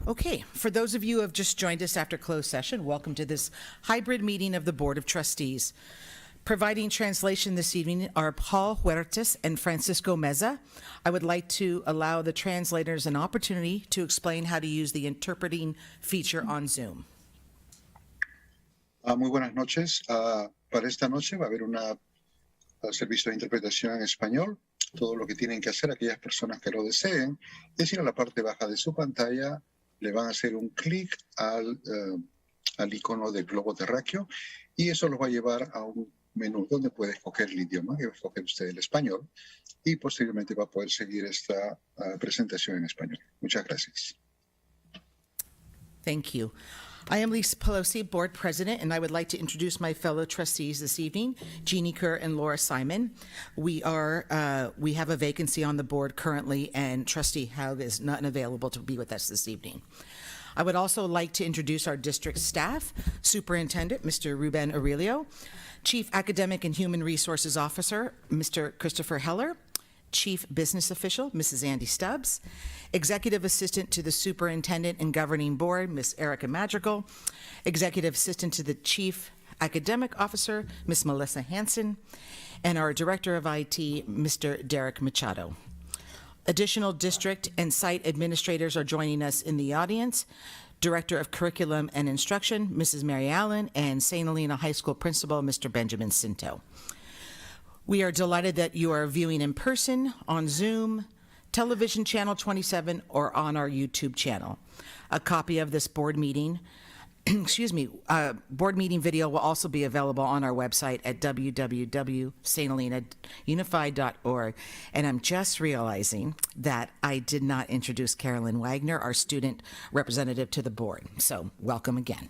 Okay, for those of you who have just joined us after closed session, welcome to this hybrid meeting of the Board of Trustees. Providing translation this evening are Paul Huertas and Francisco Meza. I would like to allow the translators an opportunity to explain how to use the interpreting feature on Zoom. Muy buenas noches. Para esta noche va a haber un servicio de interpretación en español. Todo lo que tienen que hacer aquellas personas que lo deseen es ir a la parte baja de su pantalla, le van a hacer un clic al icono del globo terráqueo y eso los va a llevar a un menú donde puede escoger el idioma, que va a escoger usted el español y posteriormente va a poder seguir esta presentación en español. Muchas gracias. Thank you. I am Lisa Pelosi, Board President, and I would like to introduce my fellow trustees this evening, Jeannie Kerr and Laura Simon. We have a vacancy on the board currently, and Trustee Haug is not available to be with us this evening. I would also like to introduce our district staff, Superintendent, Mr. Ruben Aurelio, Chief Academic and Human Resources Officer, Mr. Christopher Heller, Chief Business Official, Mrs. Andy Stubbs, Executive Assistant to the Superintendent and Governing Board, Ms. Erica Madrigal, Executive Assistant to the Chief Academic Officer, Ms. Melissa Hansen, and our Director of IT, Mr. Derek Machado. Additional district and site administrators are joining us in the audience. Director of Curriculum and Instruction, Mrs. Mary Allen, and St. Helena High School Principal, Mr. Benjamin Cinto. We are delighted that you are viewing in person, on Zoom, television channel 27, or on our YouTube channel. A copy of this board meeting, board meeting video will also be available on our website at www.sthelinaunified.org. And I'm just realizing that I did not introduce Carolyn Wagner, our student representative to the board. So welcome again.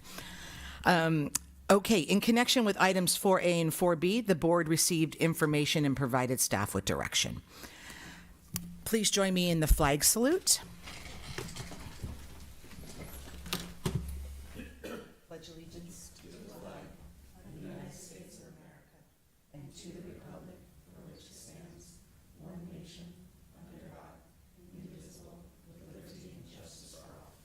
Okay, in connection with items 4A and 4B, the board received information and provided staff with direction. Please join me in the flag salute. Pledge allegiance to the flag of the United States of America and to the republic for which it stands, one nation, under God, indivisible, with liberty and justice for all.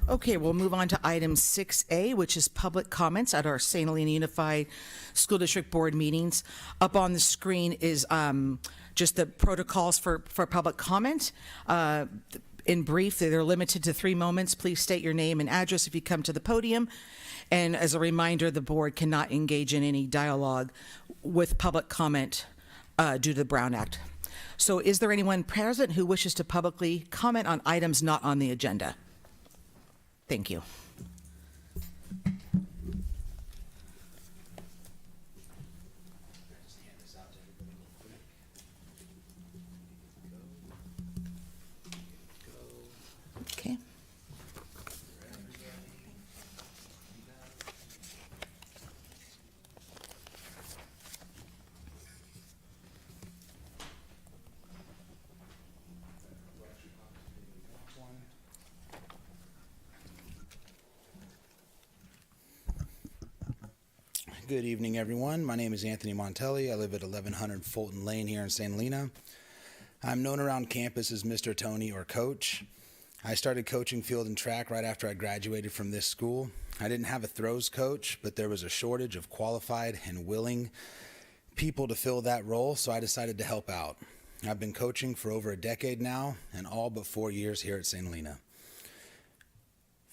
Okay, we'll move on to item 6A, which is public comments at our St. Helena Unified School District Board meetings. Up on the screen is just the protocols for public comment. In brief, they're limited to 3 moments. Please state your name and address if you come to the podium. And as a reminder, the board cannot engage in any dialogue with public comment due to the Brown Act. So is there anyone present who wishes to publicly comment on items not on the agenda? Thank you. Okay. Good evening, everyone. My name is Anthony Montelli. I live at 1100 Fulton Lane here in St. Helena. I'm known around campus as Mr. Tony or Coach. I started coaching field and track right after I graduated from this school. I didn't have a throws coach, but there was a shortage of qualified and willing people to fill that role, so I decided to help out. I've been coaching for over a decade now, and all but 4 years here at St. Helena.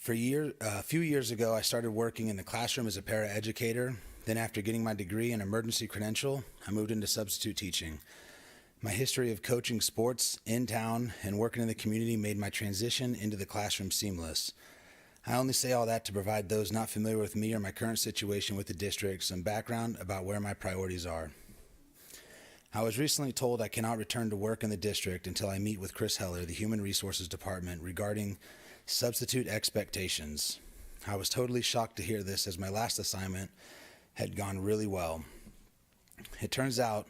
A few years ago, I started working in the classroom as a paraeducator. Then after getting my degree and emergency credential, I moved into substitute teaching. My history of coaching sports in town and working in the community made my transition into the classroom seamless. I only say all that to provide those not familiar with me or my current situation with the district some background about where my priorities are. I was recently told I cannot return to work in the district until I meet with Chris Heller, the Human Resources Department, regarding substitute expectations. I was totally shocked to hear this, as my last assignment had gone really well. It turns out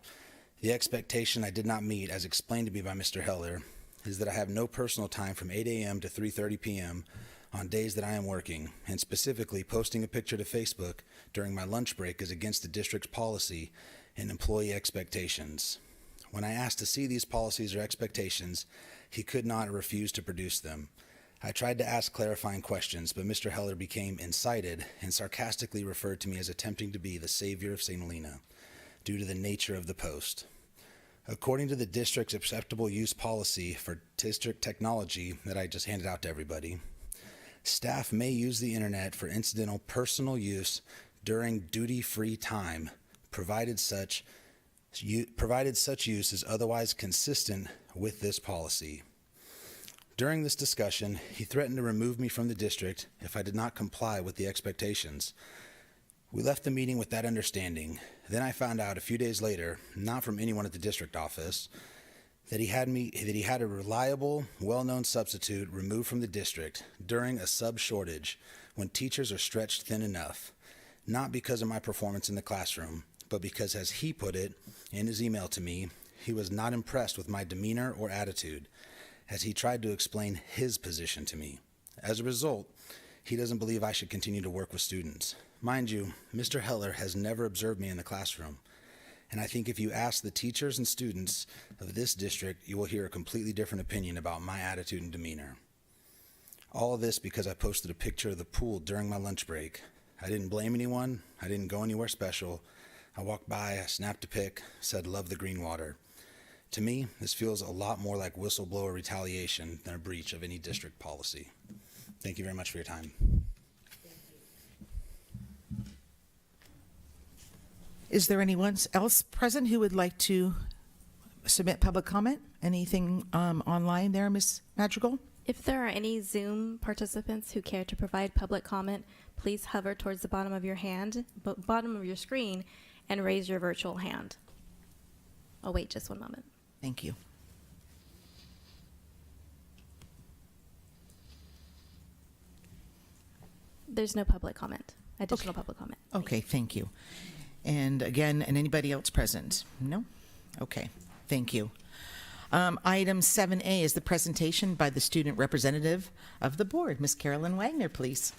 the expectation I did not meet, as explained to me by Mr. Heller, is that I have no personal time from 8 a.m. to 3:30 p.m. on days that I am working, and specifically posting a picture to Facebook during my lunch break is against the district's policy and employee expectations. When I asked to see these policies or expectations, he could not or refused to produce them. I tried to ask clarifying questions, but Mr. Heller became incited and sarcastically referred to me as attempting to be the savior of St. Helena due to the nature of the post. According to the district's acceptable use policy for district technology that I just handed out to everybody, staff may use the internet for incidental personal use during duty-free time, provided such use is otherwise consistent with this policy. During this discussion, he threatened to remove me from the district if I did not comply with the expectations. We left the meeting with that understanding. Then I found out a few days later, not from anyone at the district office, that he had a reliable, well-known substitute removed from the district during a sub shortage when teachers are stretched thin enough, not because of my performance in the classroom, but because, as he put it in his email to me, he was not impressed with my demeanor or attitude, as he tried to explain his position to me. As a result, he doesn't believe I should continue to work with students. Mind you, Mr. Heller has never observed me in the classroom, and I think if you ask the teachers and students of this district, you will hear a completely different opinion about my attitude and demeanor. All of this because I posted a picture of the pool during my lunch break. I didn't blame anyone. I didn't go anywhere special. I walked by, I snapped a pic, said love the green water. To me, this feels a lot more like whistleblower retaliation than a breach of any district policy. Thank you very much for your time. Is there anyone else present who would like to submit public comment? Anything online there, Ms. Madrigal? If there are any Zoom participants who care to provide public comment, please hover towards the bottom of your screen and raise your virtual hand. I'll wait just one moment. Thank you. There's no public comment, additional public comment. Okay, thank you. And again, and anybody else present? No? Okay, thank you. Item 7A is the presentation by the student representative of the board. Ms. Carolyn Wagner, please.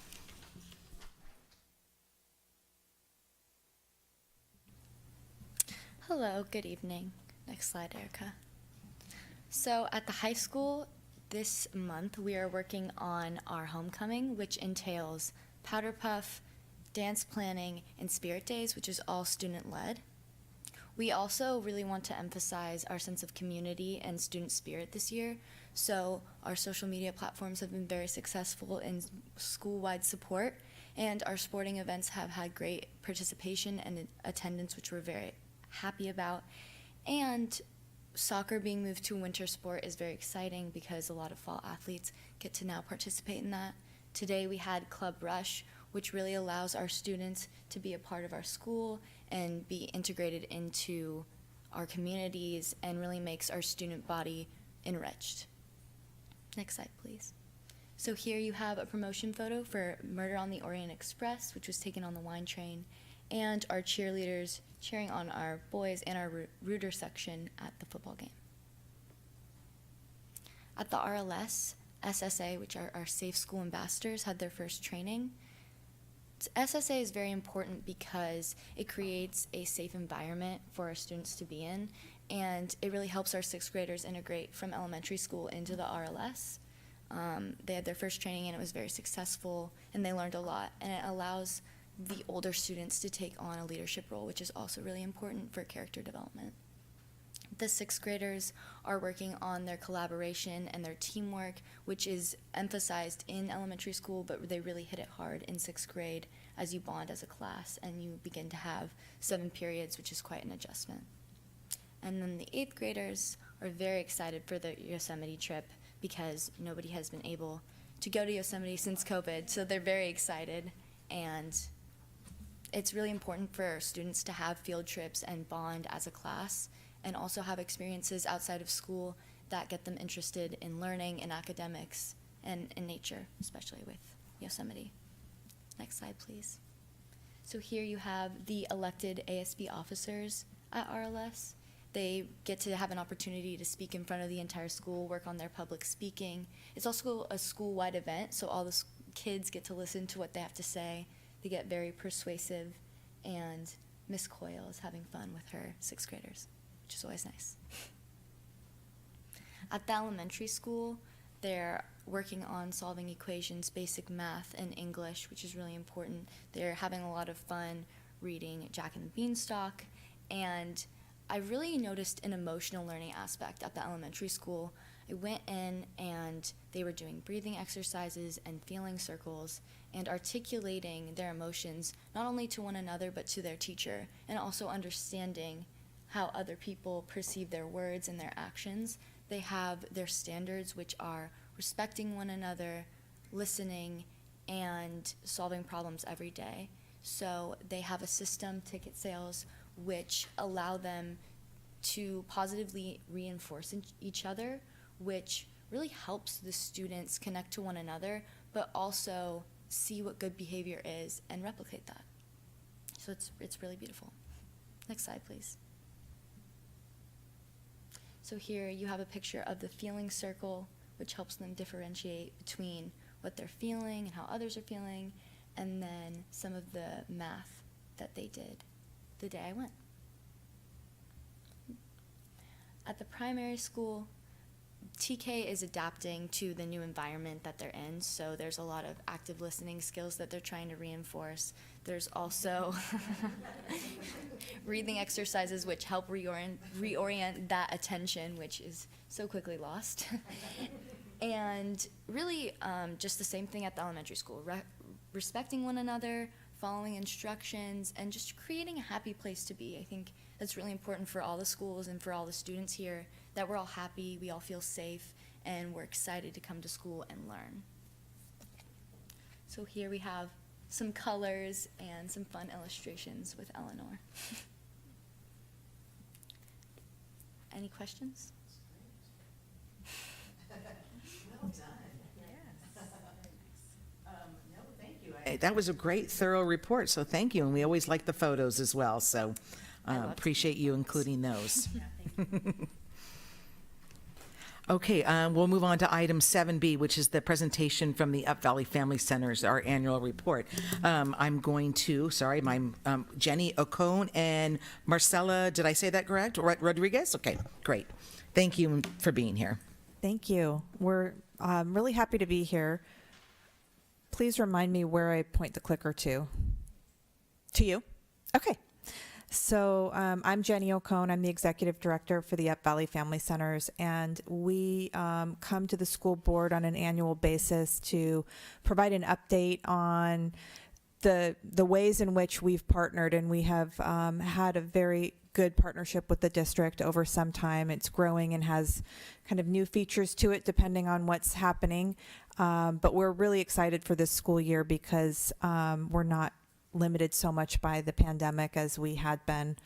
Hello, good evening. Next slide, Erica. So at the high school this month, we are working on our homecoming, which entails powder puff, dance planning, and spirit days, which is all student-led. We also really want to emphasize our sense of community and student spirit this year. So our social media platforms have been very successful in school-wide support, and our sporting events have had great participation and attendance, which we're very happy about. And soccer being moved to a winter sport is very exciting because a lot of fall athletes get to now participate in that. Today we had Club Rush, which really allows our students to be a part of our school and be integrated into our communities and really makes our student body enriched. Next slide, please. So here you have a promotion photo for Murder on the Orient Express, which was taken on the wine train, and our cheerleaders cheering on our boys and our Rooter section at the football game. At the RLS, SSA, which are our Safe School Ambassadors, had their first training. SSA is very important because it creates a safe environment for our students to be in, and it really helps our sixth graders integrate from elementary school into the RLS. They had their first training and it was very successful, and they learned a lot, and it allows the older students to take on a leadership role, which is also really important for character development. The sixth graders are working on their collaboration and their teamwork, which is emphasized in elementary school, but they really hit it hard in sixth grade as you bond as a class and you begin to have 7 periods, which is quite an adjustment. And then the eighth graders are very excited for the Yosemite trip because nobody has been able to go to Yosemite since COVID, so they're very excited. And it's really important for students to have field trips and bond as a class, and also have experiences outside of school that get them interested in learning and academics and in nature, especially with Yosemite. Next slide, please. So here you have the elected ASB officers at RLS. They get to have an opportunity to speak in front of the entire school, work on their public speaking. It's also a school-wide event, so all the kids get to listen to what they have to say. They get very persuasive, and Miss Coyle is having fun with her sixth graders. which is always nice. At the elementary school, they're working on solving equations, basic math, and English, which is really important. They're having a lot of fun reading Jack and the Beanstalk, and I really noticed an emotional learning aspect at the elementary school. I went in and they were doing breathing exercises and feeling circles and articulating their emotions not only to one another but to their teacher, and also understanding how other people perceive their words and their actions. They have their standards, which are respecting one another, listening, and solving problems every day. So they have a system, ticket sales, which allow them to positively reinforce each other, which really helps the students connect to one another, but also see what good behavior is and replicate that. So it's really beautiful. Next slide, please. So here you have a picture of the feeling circle, which helps them differentiate between what they're feeling and how others are feeling, and then some of the math that they did the day I went. At the primary school, TK is adapting to the new environment that they're in, so there's a lot of active listening skills that they're trying to reinforce. There's also breathing exercises which help reorient that attention, which is so quickly lost. And really just the same thing at the elementary school, respecting one another, following instructions, and just creating a happy place to be. I think that's really important for all the schools and for all the students here, that we're all happy, we all feel safe, and we're excited to come to school and learn. So here we have some colors and some fun illustrations with Eleanor. Any questions? Well done. No, thank you. That was a great, thorough report, so thank you. And we always like the photos as well, so appreciate you including those. Okay, we'll move on to item 7B, which is the presentation from the Up Valley Family Centers, our annual report. I'm going to, Jenny Ocone and Marcella, did I say that correct? Rodriguez? Okay, great. Thank you for being here. Thank you. We're really happy to be here. Please remind me where I point the clicker to. To you? Okay. So I'm Jenny Ocone. I'm the Executive Director for the Up Valley Family Centers, and we come to the school board on an annual basis to provide an update on the ways in which we've partnered, and we have had a very good partnership with the district over some time. It's growing and has kind of new features to it depending on what's happening, but we're really excited for this school year because we're not limited so much by the pandemic as we had been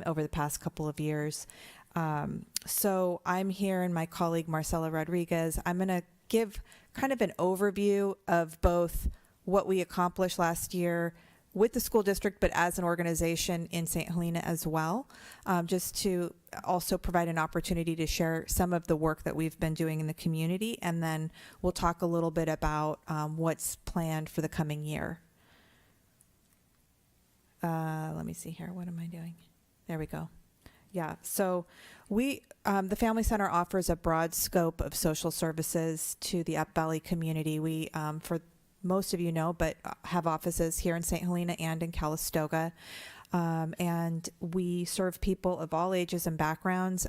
over the past couple of years. So I'm here, and my colleague Marcela Rodriguez, I'm going to give kind of an overview of both what we accomplished last year with the school district, but as an organization in St. Helena as well, just to also provide an opportunity to share some of the work that we've been doing in the community. And then we'll talk a little bit about what's planned for the coming year. Let me see here. What am I doing? There we go. Yeah. So we, the Family Center offers a broad scope of social services to the Up Valley community. We, for most of you know, but have offices here in St. Helena and in Calistoga. And we serve people of all ages and backgrounds,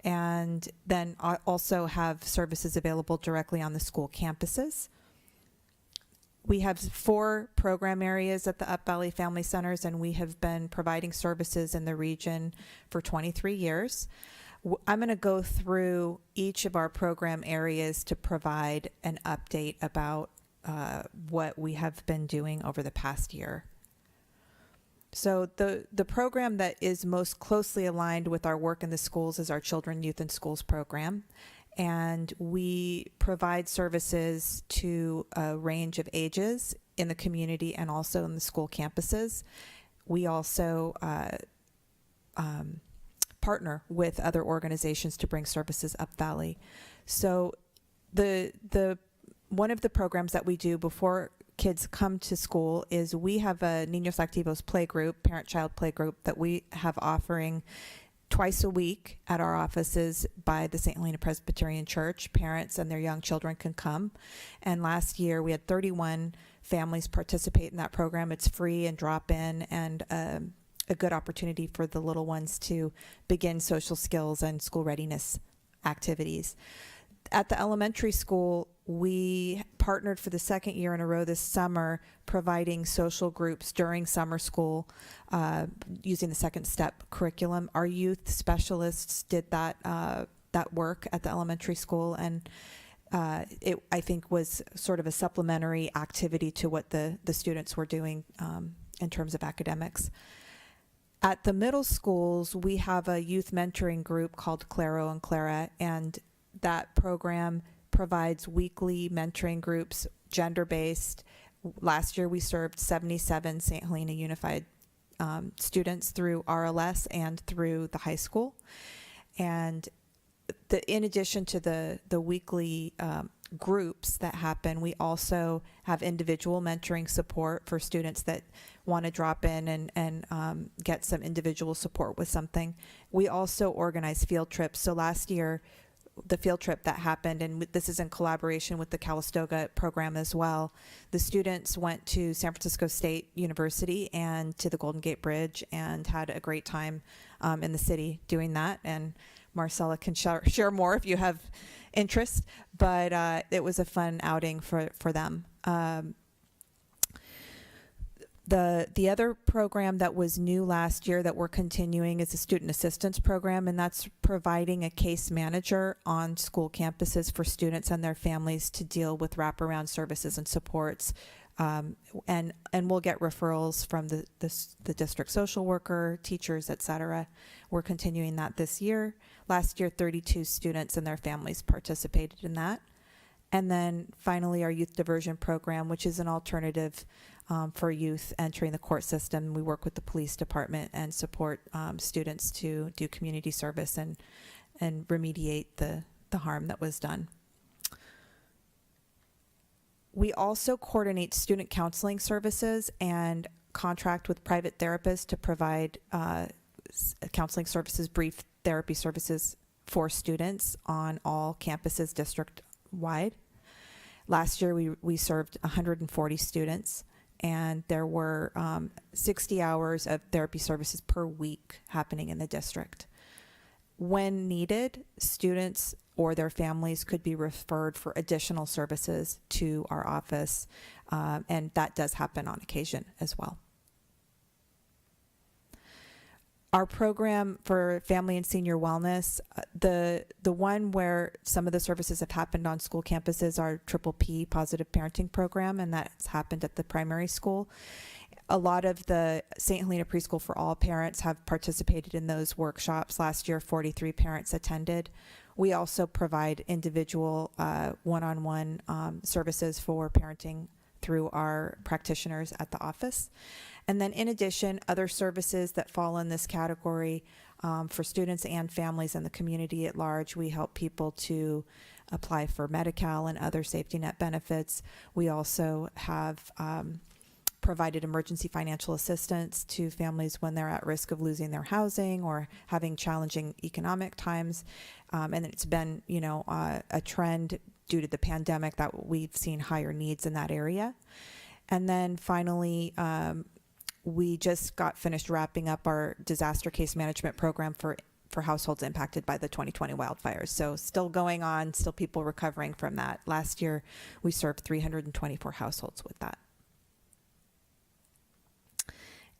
and then also have services available directly on the school campuses. We have 4 program areas at the Up Valley Family Centers, and we have been providing services in the region for 23 years. I'm going to go through each of our program areas to provide an update about what we have been doing over the past year. So the program that is most closely aligned with our work in the schools is our Children, Youth, and Schools program. And we provide services to a range of ages in the community and also in the school campuses. We also partner with other organizations to bring services up Valley. So the one of the programs that we do before kids come to school is we have a Niños Activos play group, parent-child play group, that we have offering twice a week at our offices by the St. Helena Presbyterian Church. Parents and their young children can come. And last year we had 31 families participate in that program. It's free and drop in, and a good opportunity for the little ones to begin social skills and school readiness activities. At the elementary school, we partnered for the second year in a row this summer, providing social groups during summer school using the Second Step curriculum. Our youth specialists did that work at the elementary school, and it, I think, was sort of a supplementary activity to what the students were doing in terms of academics. At the middle schools, we have a youth mentoring group called Claro and Clara, and that program provides weekly mentoring groups, gender-based. Last year, we served 77 St. Helena Unified students through RLS and through the high school. And in addition to the weekly groups that happen, we also have individual mentoring support for students that want to drop in and get some individual support with something. We also organize field trips. So last year, the field trip that happened, and this is in collaboration with the Calistoga program as well, the students went to San Francisco State University and to the Golden Gate Bridge and had a great time in the city doing that. And Marcella can share more if you have interest, but it was a fun outing for them. The other program that was new last year that we're continuing is a student assistance program, and that's providing a case manager on school campuses for students and their families to deal with wraparound services and supports. And we'll get referrals from the district social worker, teachers, etc. We're continuing that this year. Last year, 32 students and their families participated in that. And then finally, our youth diversion program, which is an alternative for youth entering the court system. We work with the police department and support students to do community service and remediate the harm that was done. We also coordinate student counseling services and contract with private therapists to provide counseling services, brief therapy services for students on all campuses district-wide. Last year, we served 140 students, and there were 60 hours of therapy services per week happening in the district. When needed, students or their families could be referred for additional services to our office, and that does happen on occasion as well. Our program for family and senior wellness, the one where some of the services have happened on school campuses are PPP, Positive Parenting Program, and that's happened at the primary school. A lot of the St. Helena Preschool for All parents have participated in those workshops. Last year, 43 parents attended. We also provide individual one-on-one services for parenting through our practitioners at the office. And then in addition, other services that fall in this category for students and families and the community at large, we help people to apply for Medi-Cal and other safety net benefits. We also have provided emergency financial assistance to families when they're at risk of losing their housing or having challenging economic times. And it's been, a trend due to the pandemic that we've seen higher needs in that area. And then finally, we just got finished wrapping up our disaster case management program for households impacted by the 2020 wildfires. So still going on, still people recovering from that. Last year, we served 324 households with that.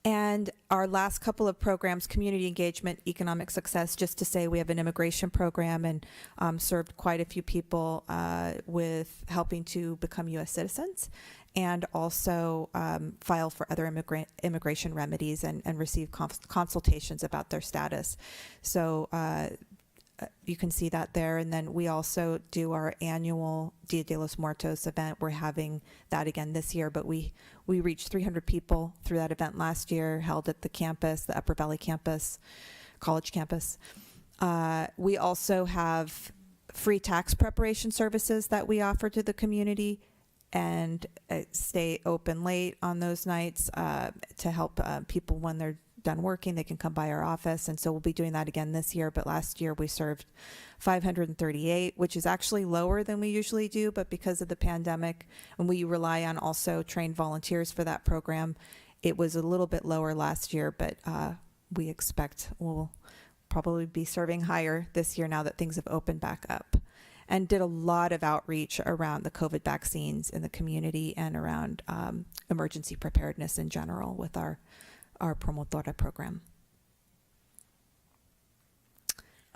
And our last couple of programs, community engagement, economic success, just to say we have an immigration program and served quite a few people with helping to become U.S. citizens, and also file for other immigration remedies and receive consultations about their status. So you can see that there. And then we also do our annual Dia de los Muertos event. We're having that again this year, but we reached 300 people through that event last year, held at the campus, the Upper Valley campus, college campus. We also have free tax preparation services that we offer to the community, and stay open late on those nights to help people when they're done working, they can come by our office. And so we'll be doing that again this year. But last year we served 538, which is actually lower than we usually do. But because of the pandemic, and we rely on also trained volunteers for that program, it was a little bit lower last year. But we expect we'll probably be serving higher this year now that things have opened back up. And did a lot of outreach around the COVID vaccines in the community and around emergency preparedness in general with our Promotora program.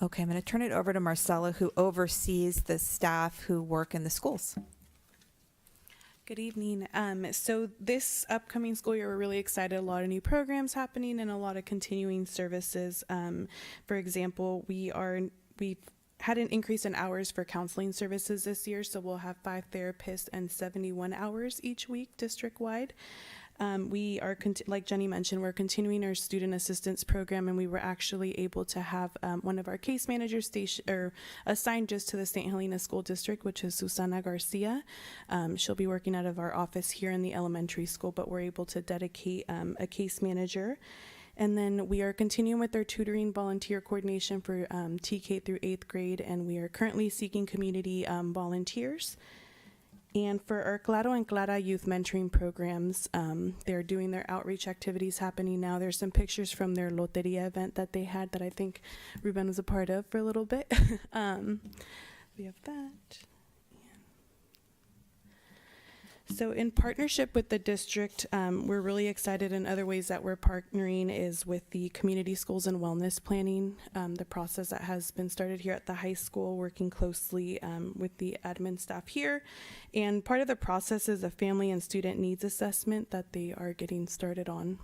Okay, I'm going to turn it over to Marcela, who oversees the staff who work in the schools. Good evening. So this upcoming school year, we're really excited. A lot of new programs happening and a lot of continuing services. For example, we've had an increase in hours for counseling services this year, so we'll have 5 therapists and 71 hours each week district-wide. We are, like Jenny mentioned, we're continuing our student assistance program, and we were actually able to have one of our case managers assigned just to the St. Helena School District, which is Susana Garcia. She'll be working out of our office here in the elementary school, but we're able to dedicate a case manager. And then we are continuing with our tutoring volunteer coordination for TK through 8th grade, and we are currently seeking community volunteers. And for our Claro and Clara youth mentoring programs, they're doing their outreach activities happening now. There's some pictures from their Loteria event that they had that I think Ruben was a part of for a little bit. We have that. So in partnership with the district, we're really excited. In other ways that we're partnering is with the community schools and wellness planning, the process that has been started here at the high school, working closely with the admin staff here. And part of the process is a family and student needs assessment that they are getting started on.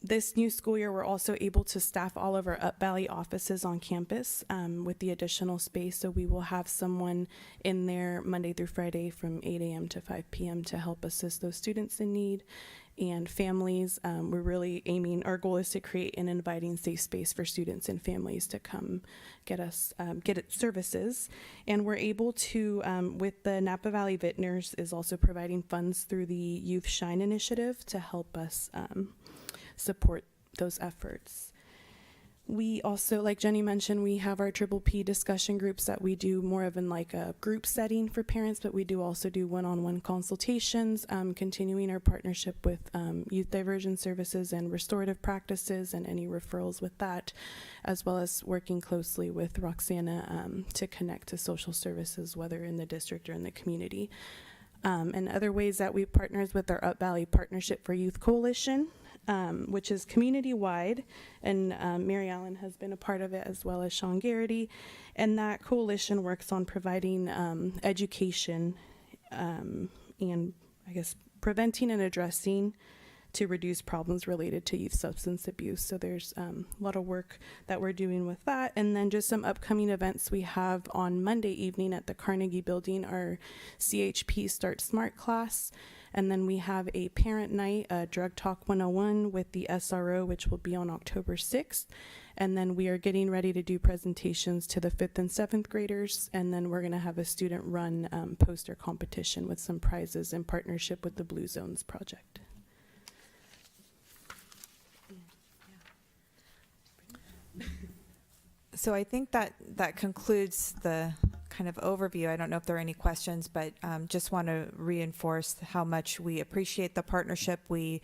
This new school year, we're also able to staff all of our Up Valley offices on campus with the additional space. So we will have someone in there Monday through Friday from 8 a.m. to 5 p.m. to help assist those students in need and families. We're really aiming, our goal is to create an inviting safe space for students and families to come get services. And we're able to, with the Napa Valley Vintners is also providing funds through the Youth Shine initiative to help us support those efforts. We also, like Jenny mentioned, we have our Triple P discussion groups that we do more of in like a group setting for parents, but we do also do one-on-one consultations, continuing our partnership with youth diversion services and restorative practices and any referrals with that, as well as working closely with Roxana to connect to social services, whether in the district or in the community. And other ways that we partners with our Up Valley Partnership for Youth Coalition, which is community-wide, and Mary Allen has been a part of it, as well as Sean Garrity. And that coalition works on providing education and, I guess, preventing and addressing to reduce problems related to youth substance abuse. So there's a lot of work that we're doing with that. And then just some upcoming events we have on Monday evening at the Carnegie Building, our CHP Start Smart class. And then we have a parent night, Drug Talk 101 with the SRO, which will be on October 6th. And then we are getting ready to do presentations to the 5th and 7th graders. And then we're gonna have a student run poster competition with some prizes in partnership with the Blue Zones Project. So I think that concludes the kind of overview. I don't know if there are any questions, but just want to reinforce how much we appreciate the partnership. We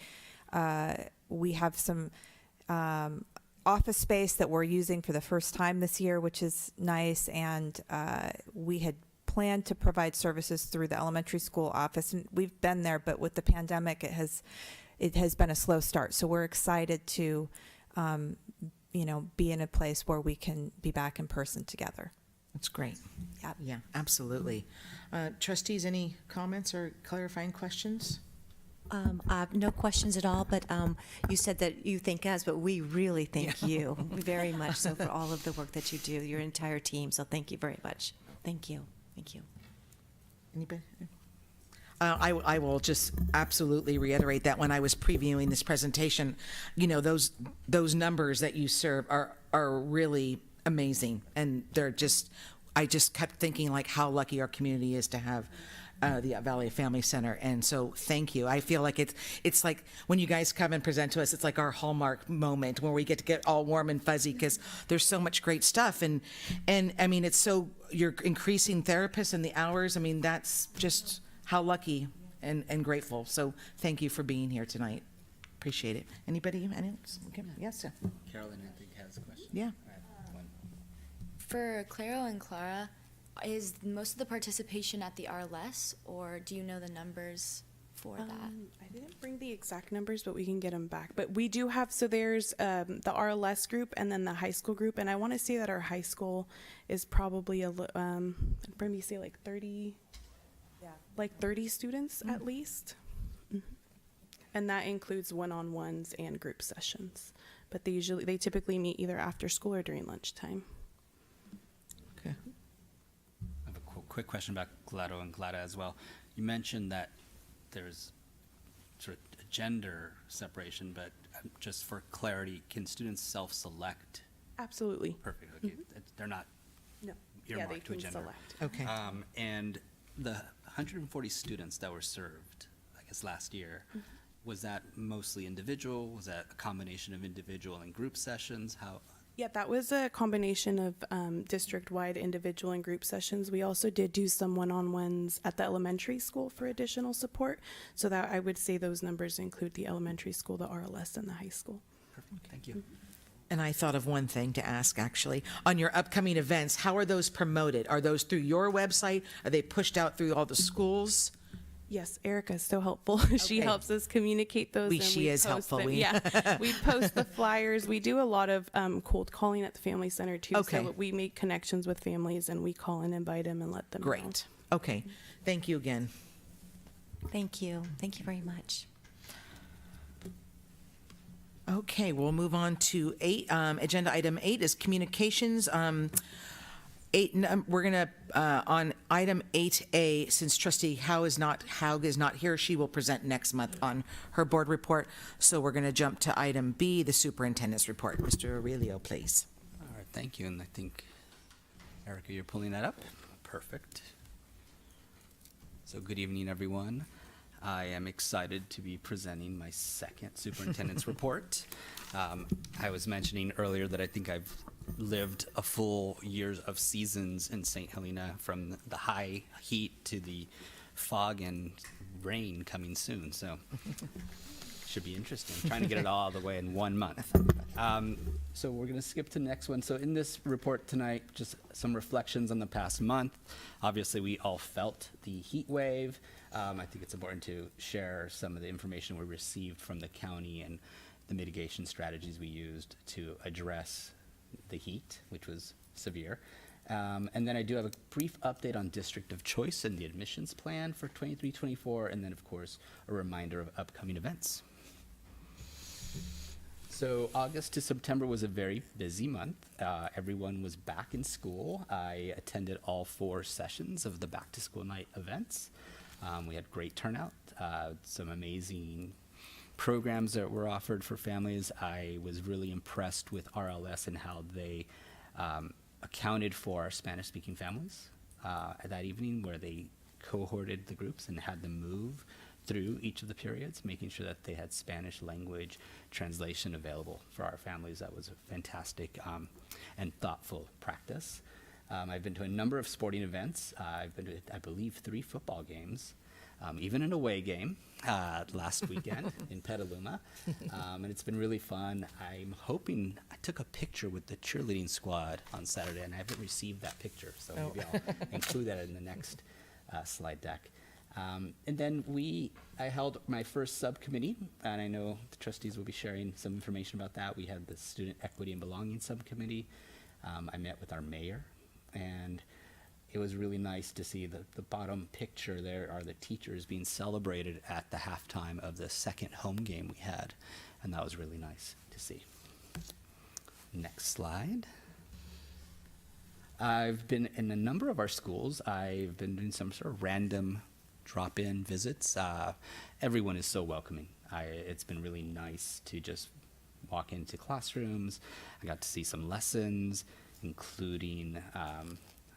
have some office space that we're using for the first time this year, which is nice, and we had planned to provide services through the elementary school office, and we've been there, but with the pandemic, it has been a slow start. So we're excited to be in a place where we can be back in person together. That's great. Yep. Yeah, absolutely. Trustees, any comments or clarifying questions? I have no questions at all, but you said that you thank us, but we really thank you very much so for all of the work that you do, your entire team. So thank you very much. Thank you. Thank you. Anybody? I will just absolutely reiterate that when I was previewing this presentation, those numbers that you serve are really amazing, and I just kept thinking like how lucky our community is to have the Valley Family Center. And so thank you. I feel like it's like when you guys come and present to us, it's like our hallmark moment where we get to get all warm and fuzzy because there's so much great stuff. And I mean, it's so, you're increasing therapists and the hours. I mean, that's just how lucky and grateful. So thank you for being here tonight. Appreciate it. Anybody else? Okay. Yes, sir. Carolyn, I think, has a question. Yeah. I have one. For Claro and Clara, is most of the participation at the RLS, or do you know the numbers for that? I didn't bring the exact numbers, but we can get them back. But we do have, so there's the RLS group and then the high school group. And I want to say that our high school is probably maybe say like 30, like 30 students at least. And that includes one-on-ones and group sessions. But they typically meet either after school or during lunchtime. Okay. I have a quick question about Claro and Clara as well. You mentioned that there's sort of a gender separation, but just for clarity, can students self-select? Absolutely. Perfect. Okay. They're not No. earmarked they to a can gender. select. Okay. And the 140 students that were served, I guess, last year, was that mostly individual? Was that a combination of individual and group sessions? How? Yeah, that was a combination of district-wide individual and group sessions. We also did do some one-on-ones at the elementary school for additional support. So that I would say those numbers include the elementary school, the RLS, and the high school. Perfect. Thank you. And I thought of one thing to ask, actually. On your upcoming events, how are those promoted? Are those through your website? Are they pushed out through all the schools? Yes, Erica is so helpful. She Okay. helps us communicate those. And She is post helpful. them. We- Yeah, we post the flyers. We do a lot of cold calling at the Family Center too. Okay. So we make connections with families and we call and invite them and let them know. Great. Okay. Thank you again. Thank you. Thank you very much. Okay, we'll move on to agenda item 8 is communications. We're gonna on item 8A, since Trustee Haug is not here, she will present next month on her board report. So we're gonna jump to item B, the superintendent's report. Mr. Aurelio, please. All right. Thank you. And I think, Erica, you're pulling that up. Perfect. So good evening, everyone. I am excited to be presenting my second superintendent's report. I was mentioning earlier that I think I've lived a full year of seasons in St. Helena, from the high heat to the fog and rain coming soon. So should be interesting. Trying to get it all the way in 1 month. So we're going to skip to the next one. So in this report tonight, just some reflections on the past month. Obviously, we all felt the heat wave. I think it's important to share some of the information we received from the county and the mitigation strategies we used to address the heat, which was severe. And then I do have a brief update on District of Choice and the admissions plan for 23-24, and then, of course, a reminder of upcoming events. So August to September was a very busy month. Everyone was back in school. I attended all 4 sessions of the Back to School Night events. We had great turnout, some amazing programs that were offered for families. I was really impressed with RLS and how they accounted for Spanish-speaking families that evening, where they cohorted the groups and had them move through each of the periods, making sure that they had Spanish language translation available for our families. That was a fantastic and thoughtful practice. I've been to a number of sporting events. I've been to, I believe, 3 football games, even an away game last weekend in Petaluma. And it's been really fun. I'm hoping, I took a picture with the cheerleading squad on Saturday, and I haven't received that picture, so maybe I'll include that in the next slide deck. And then I held my first subcommittee, and I know the trustees will be sharing some information about that. We had the Student Equity and Belonging Subcommittee. I met with our mayor, and it was really nice to see the bottom picture. There are the teachers being celebrated at the halftime of the second home game we had, and that was really nice to see. Next slide. I've been in a number of our schools. I've been doing some sort of random drop-in visits. Everyone is so welcoming. It's been really nice to just walk into classrooms. I got to see some lessons, including, I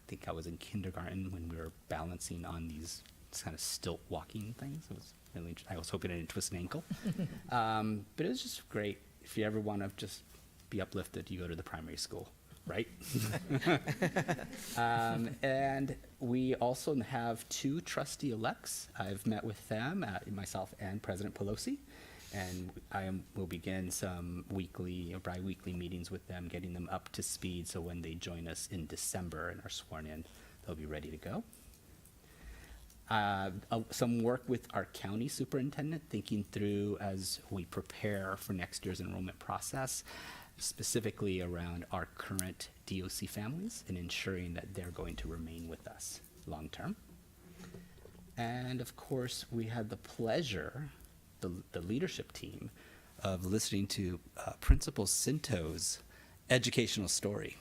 think I was in kindergarten when we were balancing on these kind of stilt walking things. It was really I was hoping I didn't twist an ankle. But it was just great. If you ever want to just be uplifted, you go to the primary school, right? And we also have 2 trustee-elects. I've met with them, myself and President Pelosi, and will begin some weekly or bi-weekly meetings with them, getting them up to speed so when they join us in December and are sworn in, they'll be ready to go. Some work with our county superintendent, thinking through as we prepare for next year's enrollment process, specifically around our current DOC families and ensuring that they're going to remain with us long term. And of course, we had the pleasure, the leadership team, of listening to Principal Cinto's educational story.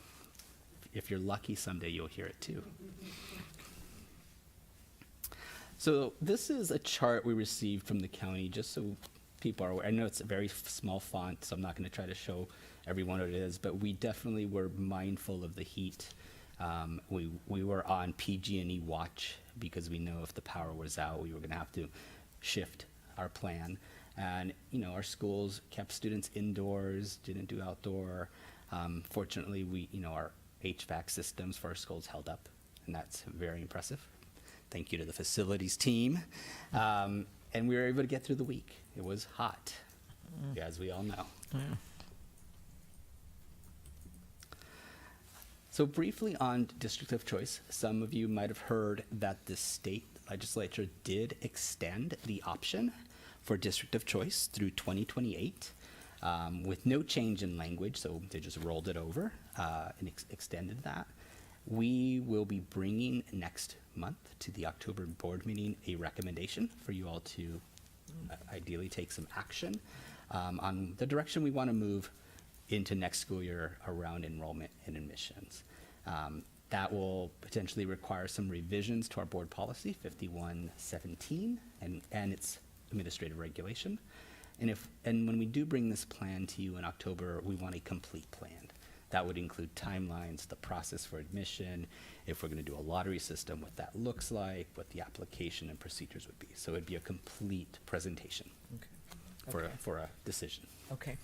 If you're lucky, someday you'll hear it too. So this is a chart we received from the county, just so people are aware. I know it's a very small font, so I'm not going to try to show everyone what it is, but we definitely were mindful of the heat. We were on PG&E watch because we know if the power was out, we were going to have to shift our plan. And, you know, our schools kept students indoors, didn't do outdoor. Fortunately, our HVAC systems for our schools held up, and that's very impressive. Thank you to the facilities team. And we were able to get through the week. It was hot, as we all know. So briefly on District of Choice, some of you might have heard that the state legislature did extend the option for District of Choice through 2028 with no change in language, so they just rolled it over and extended that. We will be bringing next month to the October board meeting a recommendation for you all to ideally take some action on the direction we want to move into next school year around enrollment and admissions. That will potentially require some revisions to our board policy 5117 and its administrative regulation. And when we do bring this plan to you in October, we want a complete plan. That would include timelines, the process for admission, if we're going to do a lottery system, what that looks like, what the application and procedures would be. So it'd be a complete presentation for a decision. Okay.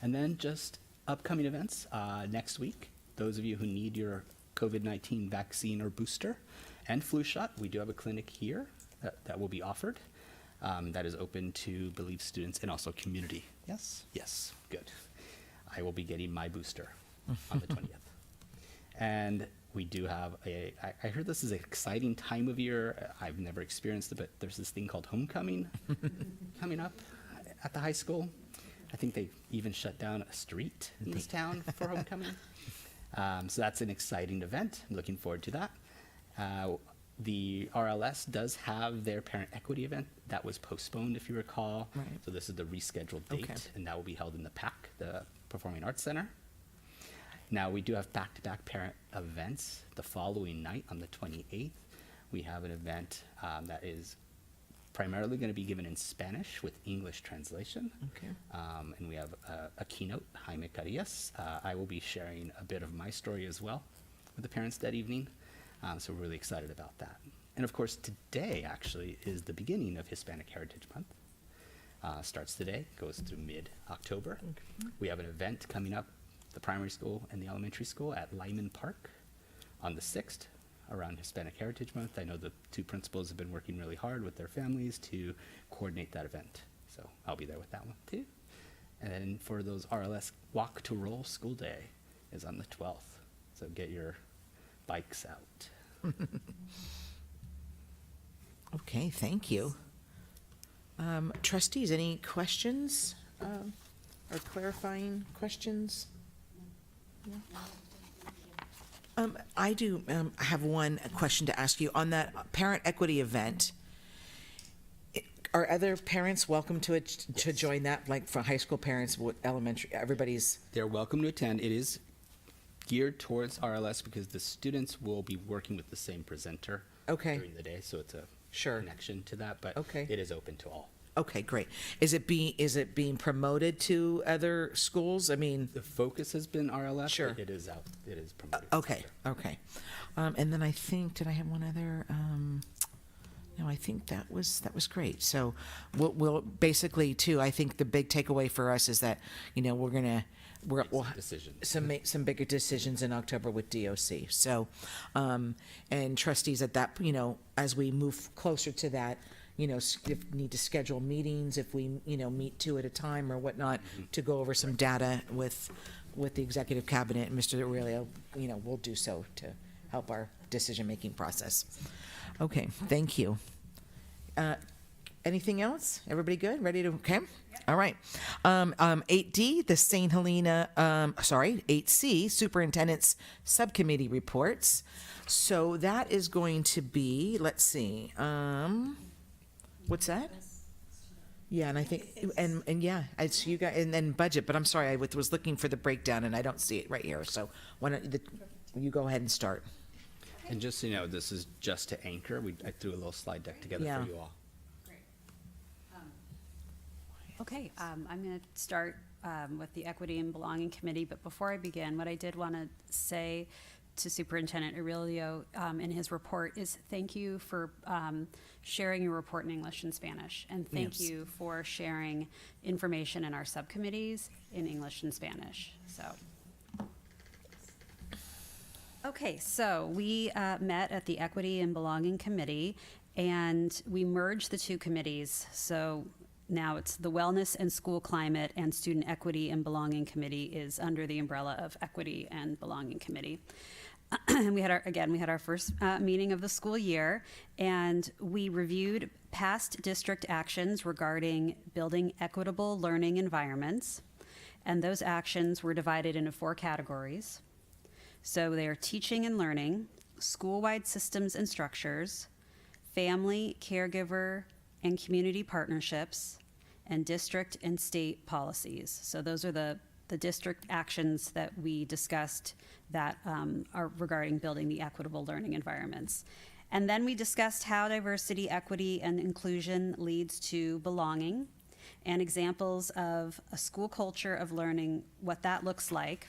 And then just upcoming events next week. Those of you who need your COVID-19 vaccine or booster and flu shot, we do have a clinic here that will be offered. That is open to Believe students and also community. Yes? Yes, good. I will be getting my booster on the 20th. And we do have I heard this is an exciting time of year. I've never experienced it, but there's this thing called homecoming coming up at the high school. I think they even shut down a street in this town for homecoming. So that's an exciting event. I'm looking forward to that. The RLS does have their parent equity event that was postponed, if you recall. Right. So this is the rescheduled date, and that will be held in the PAC, the Performing Arts Center. Now, we do have back-to-back parent events the following night on the 28th. We have an event that is primarily going to be given in Spanish with English translation. Okay. And we have a keynote, Jaime Carillas. I will be sharing a bit of my story as well with the parents that evening. So we're really excited about that. And of course, today actually is the beginning of Hispanic Heritage Month. Starts today, goes through mid-October. Okay. We have an event coming up, the primary school and the elementary school at Lyman Park on the 6th around Hispanic Heritage Month. I know the 2 principals have been working really hard with their families to coordinate that event. So I'll be there with that one too. And then for those RLS Walk to Roll School Day is on the 12th. So get your bikes out. Okay, thank you. Trustees, any questions or clarifying questions? I do have one question to ask you. On that parent equity event, are other parents welcome to join that, like for high school parents, elementary, everybody's? They're welcome to attend. It is geared towards RLS because the students will be working with the same presenter during the day, so it's a connection to that, but it is open to all. Okay, great. Is it being promoted to other schools? I mean, The focus has been RLF. Sure. It is out. It is promoted. okay, okay. And then I think, did I have one other? No, I think that was great. So we'll basically too, I think the big takeaway for us is that, we'll Decisions. make some bigger decisions in October with DOC. So, and trustees at that, as we move closer to that, if need to schedule meetings, if we, meet two at a time or whatnot, to go over some data with the executive cabinet, and Mr. Aurelio, we'll do so to help our decision-making process. Okay, thank you. Anything else? Everybody good? Ready to, okay? All right. 8D, the St. Helena, 8C, Superintendent's Subcommittee Reports. So that is going to be, let's see, what's that? Yeah, and I think, and yeah, it's you guys, and then budget, but I'm sorry, I was looking for the breakdown and I don't see it right here. So why don't you go ahead and start? And just so you know, this is just to anchor. I threw a little slide deck together Yeah. for you all. Okay, I'm going to start with the Equity and Belonging Committee, but before I begin, what I did want to say to Superintendent Aurelio in his report is thank you for sharing your report in English and Spanish, and thank Yes. you for sharing information in our subcommittees in English and Spanish. So. Okay, so we met at the Equity and Belonging Committee, and we merged the two committees. So now it's the Wellness and School Climate and Student Equity and Belonging Committee is under the umbrella of Equity and Belonging Committee. And we had our first meeting of the school year, and we reviewed past district actions regarding building equitable learning environments. And those actions were divided into 4 categories. So they are teaching and learning, school-wide systems and structures, family, caregiver, and community partnerships, and district and state policies. So those are the district actions that we discussed that are regarding building the equitable learning environments. And then we discussed how diversity, equity, and inclusion leads to belonging, and examples of a school culture of learning, what that looks like,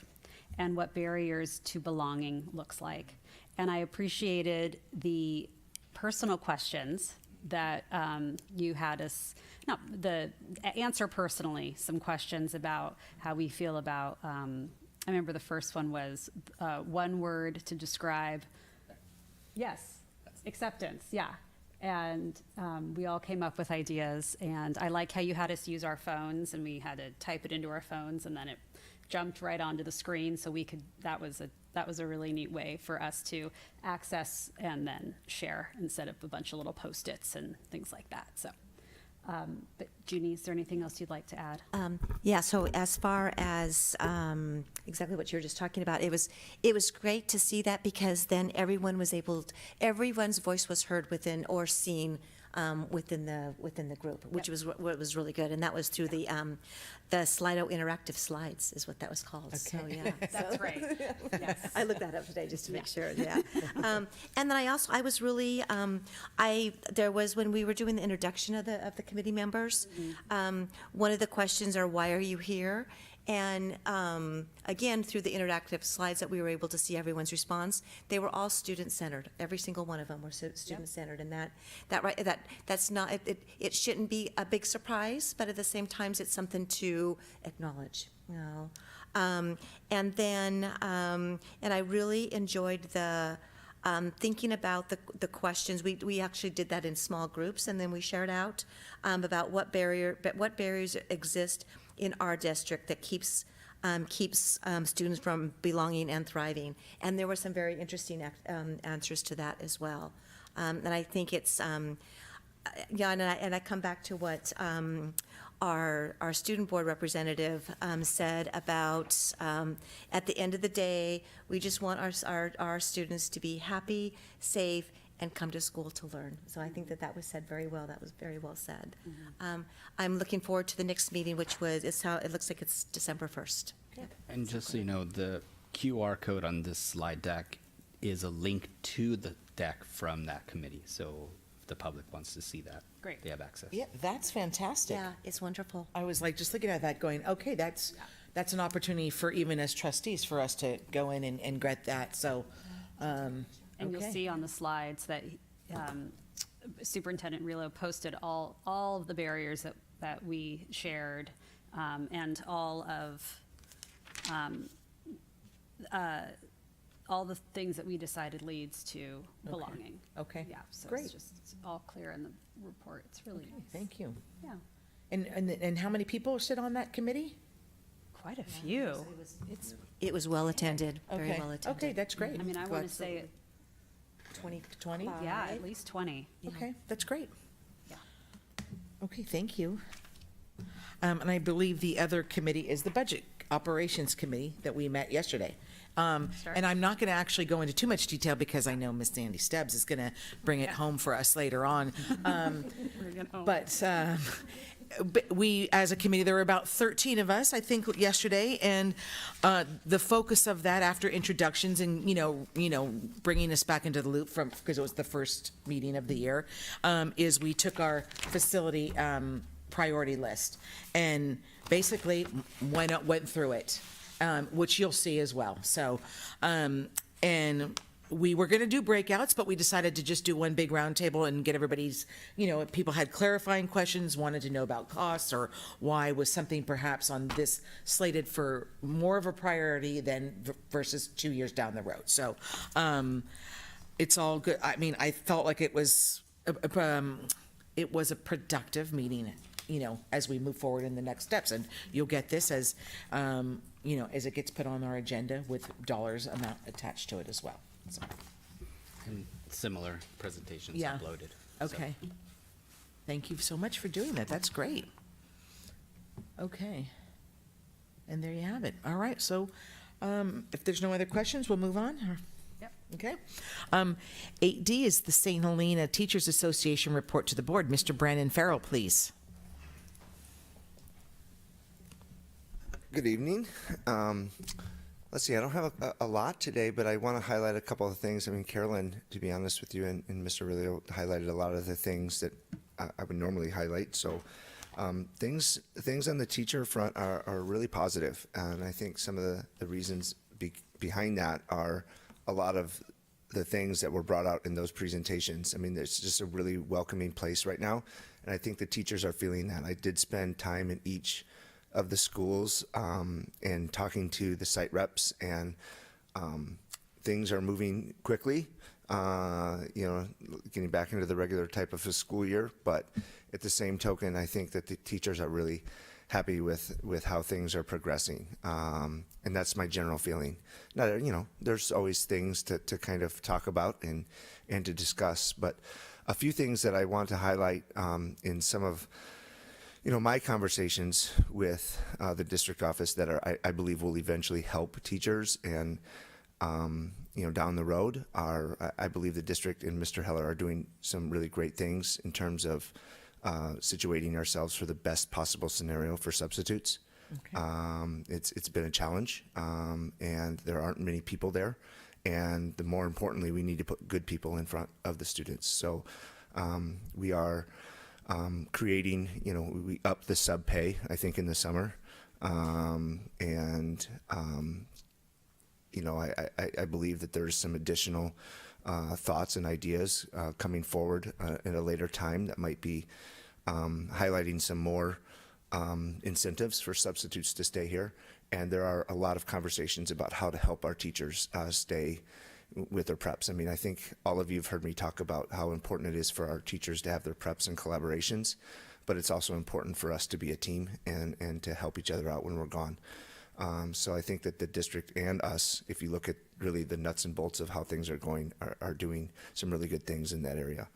and what barriers to belonging looks like. And I appreciated the personal questions that you had us, answer personally some questions about how we feel about, I remember the first one was one word to describe, yes, acceptance, yeah. And we all came up with ideas, and I like how you had us use our phones, and we had to type it into our phones, and then it jumped right onto the screen, so we could, that was a really neat way for us to access and then share instead of a bunch of little Post-its and things like that. So, but Junie, is there anything else you'd like to add? Yeah, so as far as exactly what you were just talking about, it was great to see that, because then everyone's voice was heard within or seen within the group, which was what was really good, and that was through the Slido interactive slides is what that was called. So yeah, That's right. Yes. I looked that up today just to make sure. Yeah, and then I was really there was, when we were doing the introduction of the committee members, one of the questions are, why are you here? And again, through the interactive slides that we were able to see everyone's response, they were all student-centered. Every single one of them were student-centered, and that's not it shouldn't be a big surprise, but at the same time, it's something to acknowledge. And then and I really enjoyed the thinking about the questions. We actually did that in small groups, and then we shared out about what barriers exist in our district that keeps students from belonging and thriving. And there were some very interesting answers to that as well. And I think it's, and I come back to what our student board representative said about, at the end of the day, we just want our students to be happy, safe, and come to school to learn. So I think that was said very well. That was very well said. I'm looking forward to the next meeting, which it looks like it's December 1st. And just so you know, the QR code on this slide deck is a link to the deck from that committee. So the public wants to see that, Great. they have access. Yeah, that's fantastic. Yeah, it's wonderful. I was like, just looking at that going, okay, that's an opportunity for even as trustees for us to go in and get that, so, And you'll okay. see on the slides that Superintendent Relo posted all of the barriers that we shared, and all the things that we decided leads to belonging. Okay, Yeah, so great. it's just all clear in the report. It's really Okay, nice. thank you. Yeah, And how many people sit on that committee? quite a few. It was well attended, very Okay, well attended. okay, that's great. I mean, I want to say, 20? yeah, at least 20. Okay, that's great. Yeah. Okay, thank you. And I believe the other committee is the Budget Operations Committee that we met yesterday. And I'm not going to actually go into too much detail because I know Miss Sandy Stubbs is going to bring it home for us later on. But we, as a committee, there were about 13 of us, I think, yesterday, and the focus of that after introductions and, bringing us back into the loop because it was the first meeting of the year, is we took our facility priority list and basically went through it, which you'll see as well. So, and we were going to do breakouts, but we decided to just do one big roundtable and get everybody's, people had clarifying questions, wanted to know about costs or why was something perhaps on this slated for more of a priority than versus 2 years down the road. So it's all good. I mean, I felt like it was a productive meeting, as we move forward in the next steps. And you'll get this as it gets put on our agenda with dollars amount attached to it as well. So, And similar presentations Yeah. uploaded. So, okay. Thank you so much for doing that. That's great. Okay. And there you have it. All right. So if there's no other questions, we'll move on. Yep. Okay. 8D is the St. Helena Teachers Association report to the board. Mr. Brandon Farrell, please. Good evening. Let's see, I don't have a lot today, but I want to highlight a couple of things. I mean, Carolyn, to be honest with you, and Mr. Rilio highlighted a lot of the things that I would normally highlight. So things on the teacher front are really positive. And I think some of the reasons behind that are a lot of the things that were brought out in those presentations. I mean, it's just a really welcoming place right now. And I think the teachers are feeling that. I did spend time in each of the schools and talking to the site reps, and things are moving quickly, getting back into the regular type of a school year. But at the same token, I think that the teachers are really happy with how things are progressing. And that's my general feeling. Now, there's always things to kind of talk about and to discuss, but a few things that I want to highlight in some of my conversations with the district office that I believe will eventually help teachers and, down the road I believe the district and Mr. Heller are doing some really great things in terms of situating ourselves for the best possible scenario for substitutes. Okay. It's been a challenge, and there aren't many people there. And the more importantly, we need to put good people in front of the students. So we are creating, we up the sub pay, I think, in the summer. I believe that there's some additional thoughts and ideas coming forward at a later time that might be highlighting some more incentives for substitutes to stay here. And there are a lot of conversations about how to help our teachers stay with their preps. I mean, I think all of you have heard me talk about how important it is for our teachers to have their preps and collaborations, but it's also important for us to be a team and to help each other out when we're gone. So I think that the district and us, if you look at really the nuts and bolts of how things are going, are doing some really good things in that area.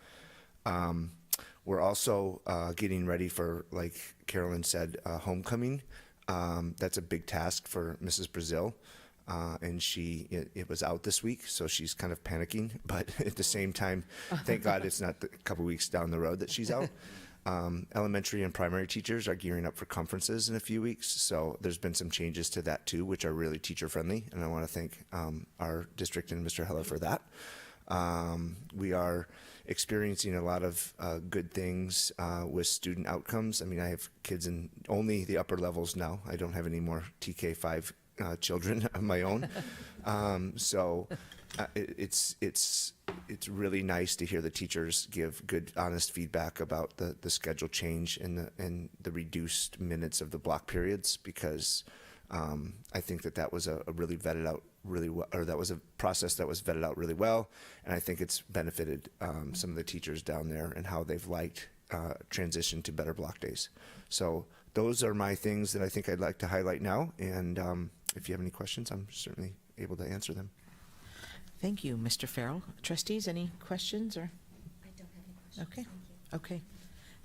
We're also getting ready for, like Carolyn said, homecoming. That's a big task for Mrs. Brazil. And it was out this week, so she's kind of panicking. But at the same time, thank God it's not a couple weeks down the road that she's out. Elementary and primary teachers are gearing up for conferences in a few weeks, so there's been some changes to that too, which are really teacher friendly, and I want to thank our district and Mr. Heller for that. We are experiencing a lot of good things with student outcomes. I mean, I have kids in only the upper levels now. I don't have any more TK5 children of my own. It's really nice to hear the teachers give good, honest feedback about the schedule change and the reduced minutes of the block periods, because I think that was a really vetted out really well, or that was a process that was vetted out really well, and I think it's benefited some of the teachers down there and how they've liked transition to better block days. So those are my things that I think I'd like to highlight now, and if you have any questions, I'm certainly able to answer them. Thank you, Mr. Farrell. Trustees, any questions or? I don't have any questions. Okay. Thank you. Okay.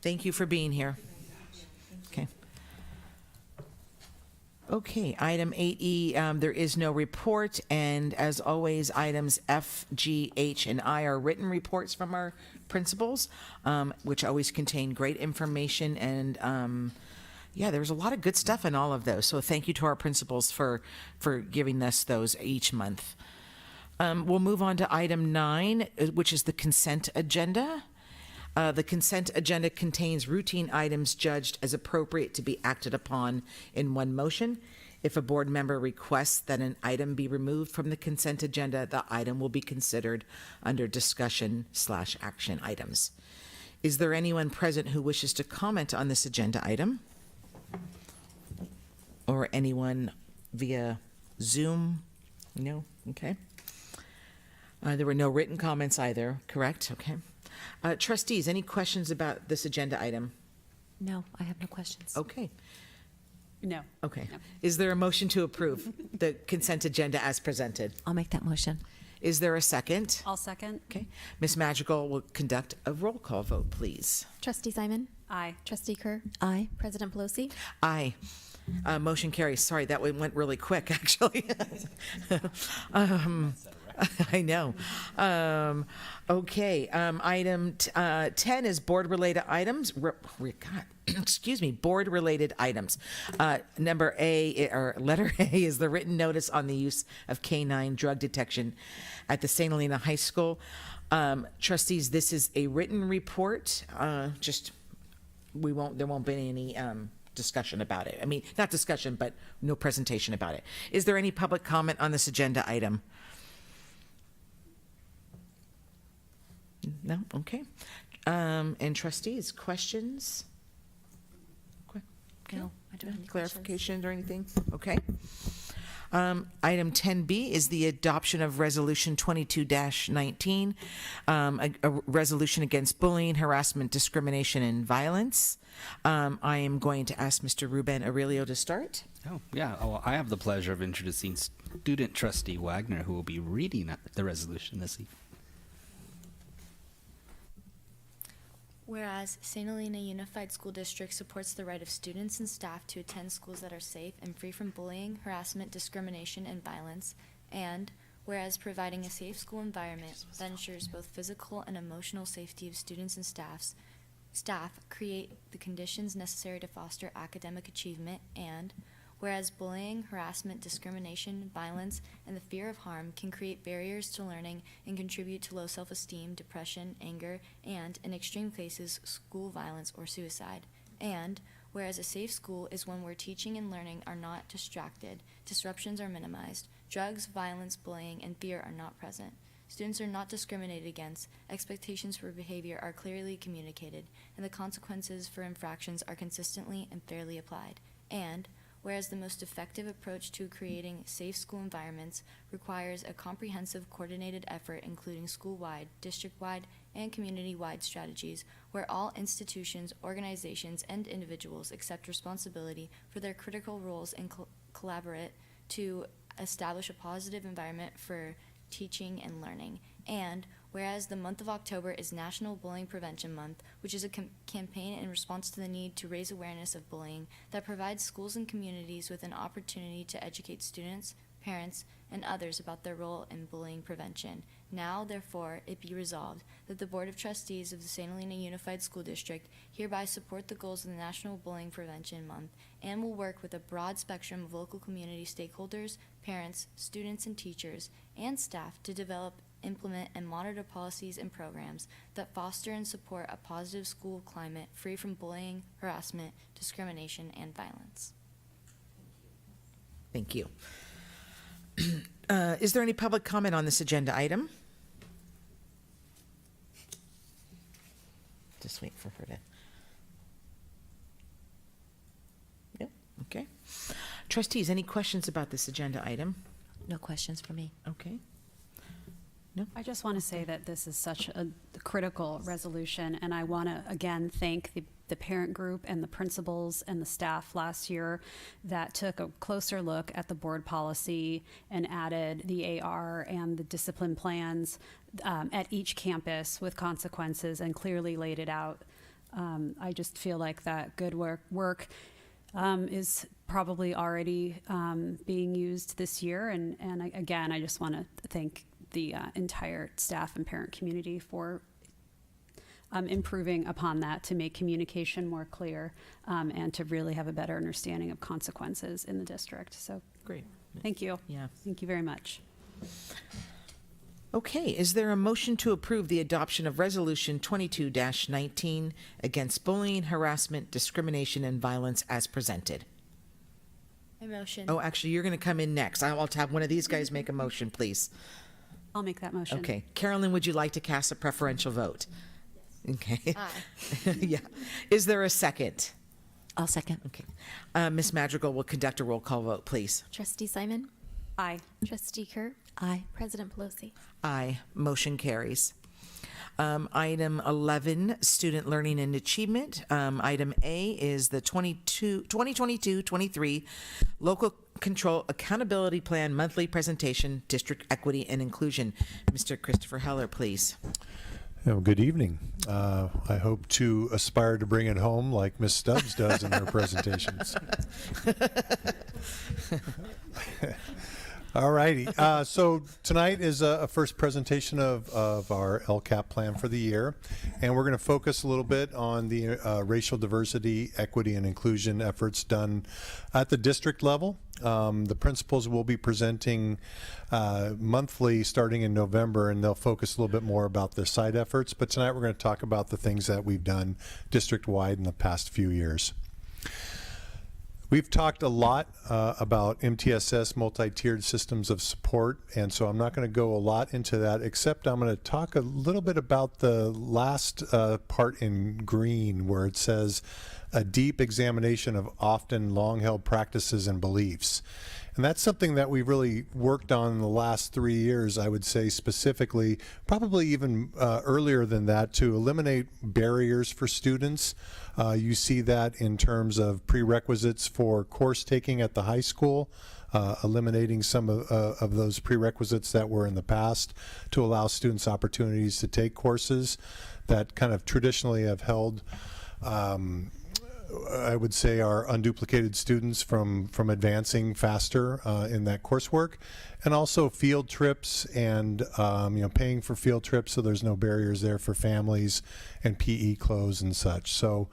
Thank you for being here. Okay. Okay, item 8E, there is no report, and as always, items F, G, H, and I are written reports from our principals, which always contain great information, and yeah, there's a lot of good stuff in all of those. So thank you to our principals for giving us those each month. We'll move on to item 9, which is the consent agenda. The consent agenda contains routine items judged as appropriate to be acted upon in one motion. If a board member requests that an item be removed from the consent agenda, the item will be considered under discussion/action items. Is there anyone present who wishes to comment on this agenda item? Or anyone via Zoom? No? Okay. There were no written comments either, correct? Okay. Trustees, any questions about this agenda item? No, I have no questions. Okay. No. Okay. No. Is there a motion to approve the consent agenda as presented? I'll make that motion. Is there a second? I'll second. Okay. Ms. Madrigal will conduct a roll call vote, please. Trustee Simon? Aye. Trustee Kerr? Aye. President Pelosi? Aye. Motion carries. Sorry, that one went really quick, actually. I know. Okay. Item 10 is board-related items. Excuse me, board-related items. Number A, or letter A, is the written notice on the use of canine drug detection at the St. Helena High School. Trustees, this is a written report. There won't be any discussion about it. I mean, not discussion, but no presentation about it. Is there any public comment on this agenda item? No? Okay. And trustees, questions? No, I don't have any Clarifications or anything? Okay. Item 10B is the adoption of Resolution 22-19, a resolution against bullying, harassment, discrimination, and violence. I am going to ask Mr. Ruben Aurelio to start. Oh, yeah. Oh, I have the pleasure of introducing Student Trustee Wagner, who will be reading the resolution this evening. Whereas St. Helena Unified School District supports the right of students and staff to attend schools that are safe and free from bullying, harassment, discrimination, and violence, and whereas providing a safe school environment that ensures both physical and emotional safety of students and staff create the conditions necessary to foster academic achievement, and whereas bullying, harassment, discrimination, violence, and the fear of harm can create barriers to learning and contribute to low self-esteem, depression, anger, and, in extreme cases, school violence or suicide. And whereas a safe school is one where teaching and learning are not distracted, disruptions are minimized, drugs, violence, bullying, and fear are not present. Students are not discriminated against, expectations for behavior are clearly communicated, and the consequences for infractions are consistently and fairly applied. And whereas the most effective approach to creating safe school environments requires a comprehensive coordinated effort including school-wide, district-wide, and community-wide strategies where all institutions, organizations, and individuals accept responsibility for their critical roles and collaborate to establish a positive environment for teaching and learning. And whereas the month of October is National Bullying Prevention Month, which is a campaign in response to the need to raise awareness of bullying that provides schools and communities with an opportunity to educate students, parents, and others about their role in bullying prevention. Now, therefore, it be resolved that the Board of Trustees of the St. Helena Unified School District hereby support the goals of the National Bullying Prevention Month and will work with a broad spectrum of local community stakeholders, parents, students, and teachers, and staff to develop implement, and monitor policies and programs that foster and support a positive school climate free from bullying, harassment, discrimination, and violence. Thank you. Is there any public comment on this agenda item? Just wait for her to. Yep, okay. Trustees, any questions about this agenda item? No questions for me. Okay. I just want to say that this is such a critical resolution, and I want to again thank the parent group and the principals and the staff last year that took a closer look at the board policy and added the AR and the discipline plans at each campus with consequences and clearly laid it out. I just feel like that good work is probably already being used this year, and again, I just want to thank the entire staff and parent community for improving upon that to make communication more clear and to really have a better understanding of consequences in the district. So Great. thank you. Yeah. Thank you very much. Okay, is there a motion to approve the adoption of Resolution 22-19 against bullying, harassment, discrimination, and violence as presented? I motion. Oh, actually, you're going to come in next. I'll have one of these guys make a motion, please. I'll make that motion. Okay. Carolyn, would you like to cast a preferential vote? Okay. Aye. Yeah. Is there a second? I'll second. Okay. Ms. Madrigal will conduct a roll call vote, please. Trustee Simon? Aye. Trustee Kerr? Aye. President Pelosi? Aye. Motion carries. Item 11, Student Learning and Achievement. Item A is the 2022-23 Local Control Accountability Plan Monthly Presentation, District Equity and Inclusion. Mr. Christopher Heller, please. Good evening. I hope to aspire to bring it home like Ms. Stubbs does in her presentations. All righty. So tonight is a first presentation of our LCAP plan for the year, and we're going to focus a little bit on the racial diversity, equity, and inclusion efforts done at the district level. The principals will be presenting monthly starting in November, and they'll focus a little bit more about their side efforts. But tonight we're going to talk about the things that we've done district-wide in the past few years. We've talked a lot about MTSS, multi-tiered systems of support, and so I'm not going to go a lot into that, except I'm going to talk a little bit about the last part in green, where it says a deep examination of often long-held practices and beliefs. And that's something that we've really worked on in the last 3 years, I would say specifically, probably even earlier than that, to eliminate barriers for students. You see that in terms of prerequisites for course taking at the high school, eliminating some of those prerequisites that were in the past to allow students opportunities to take courses that kind of traditionally have held I would say are unduplicated students from advancing faster in that coursework, and also field trips and paying for field trips so there's no barriers there for families, and PE clothes and such. So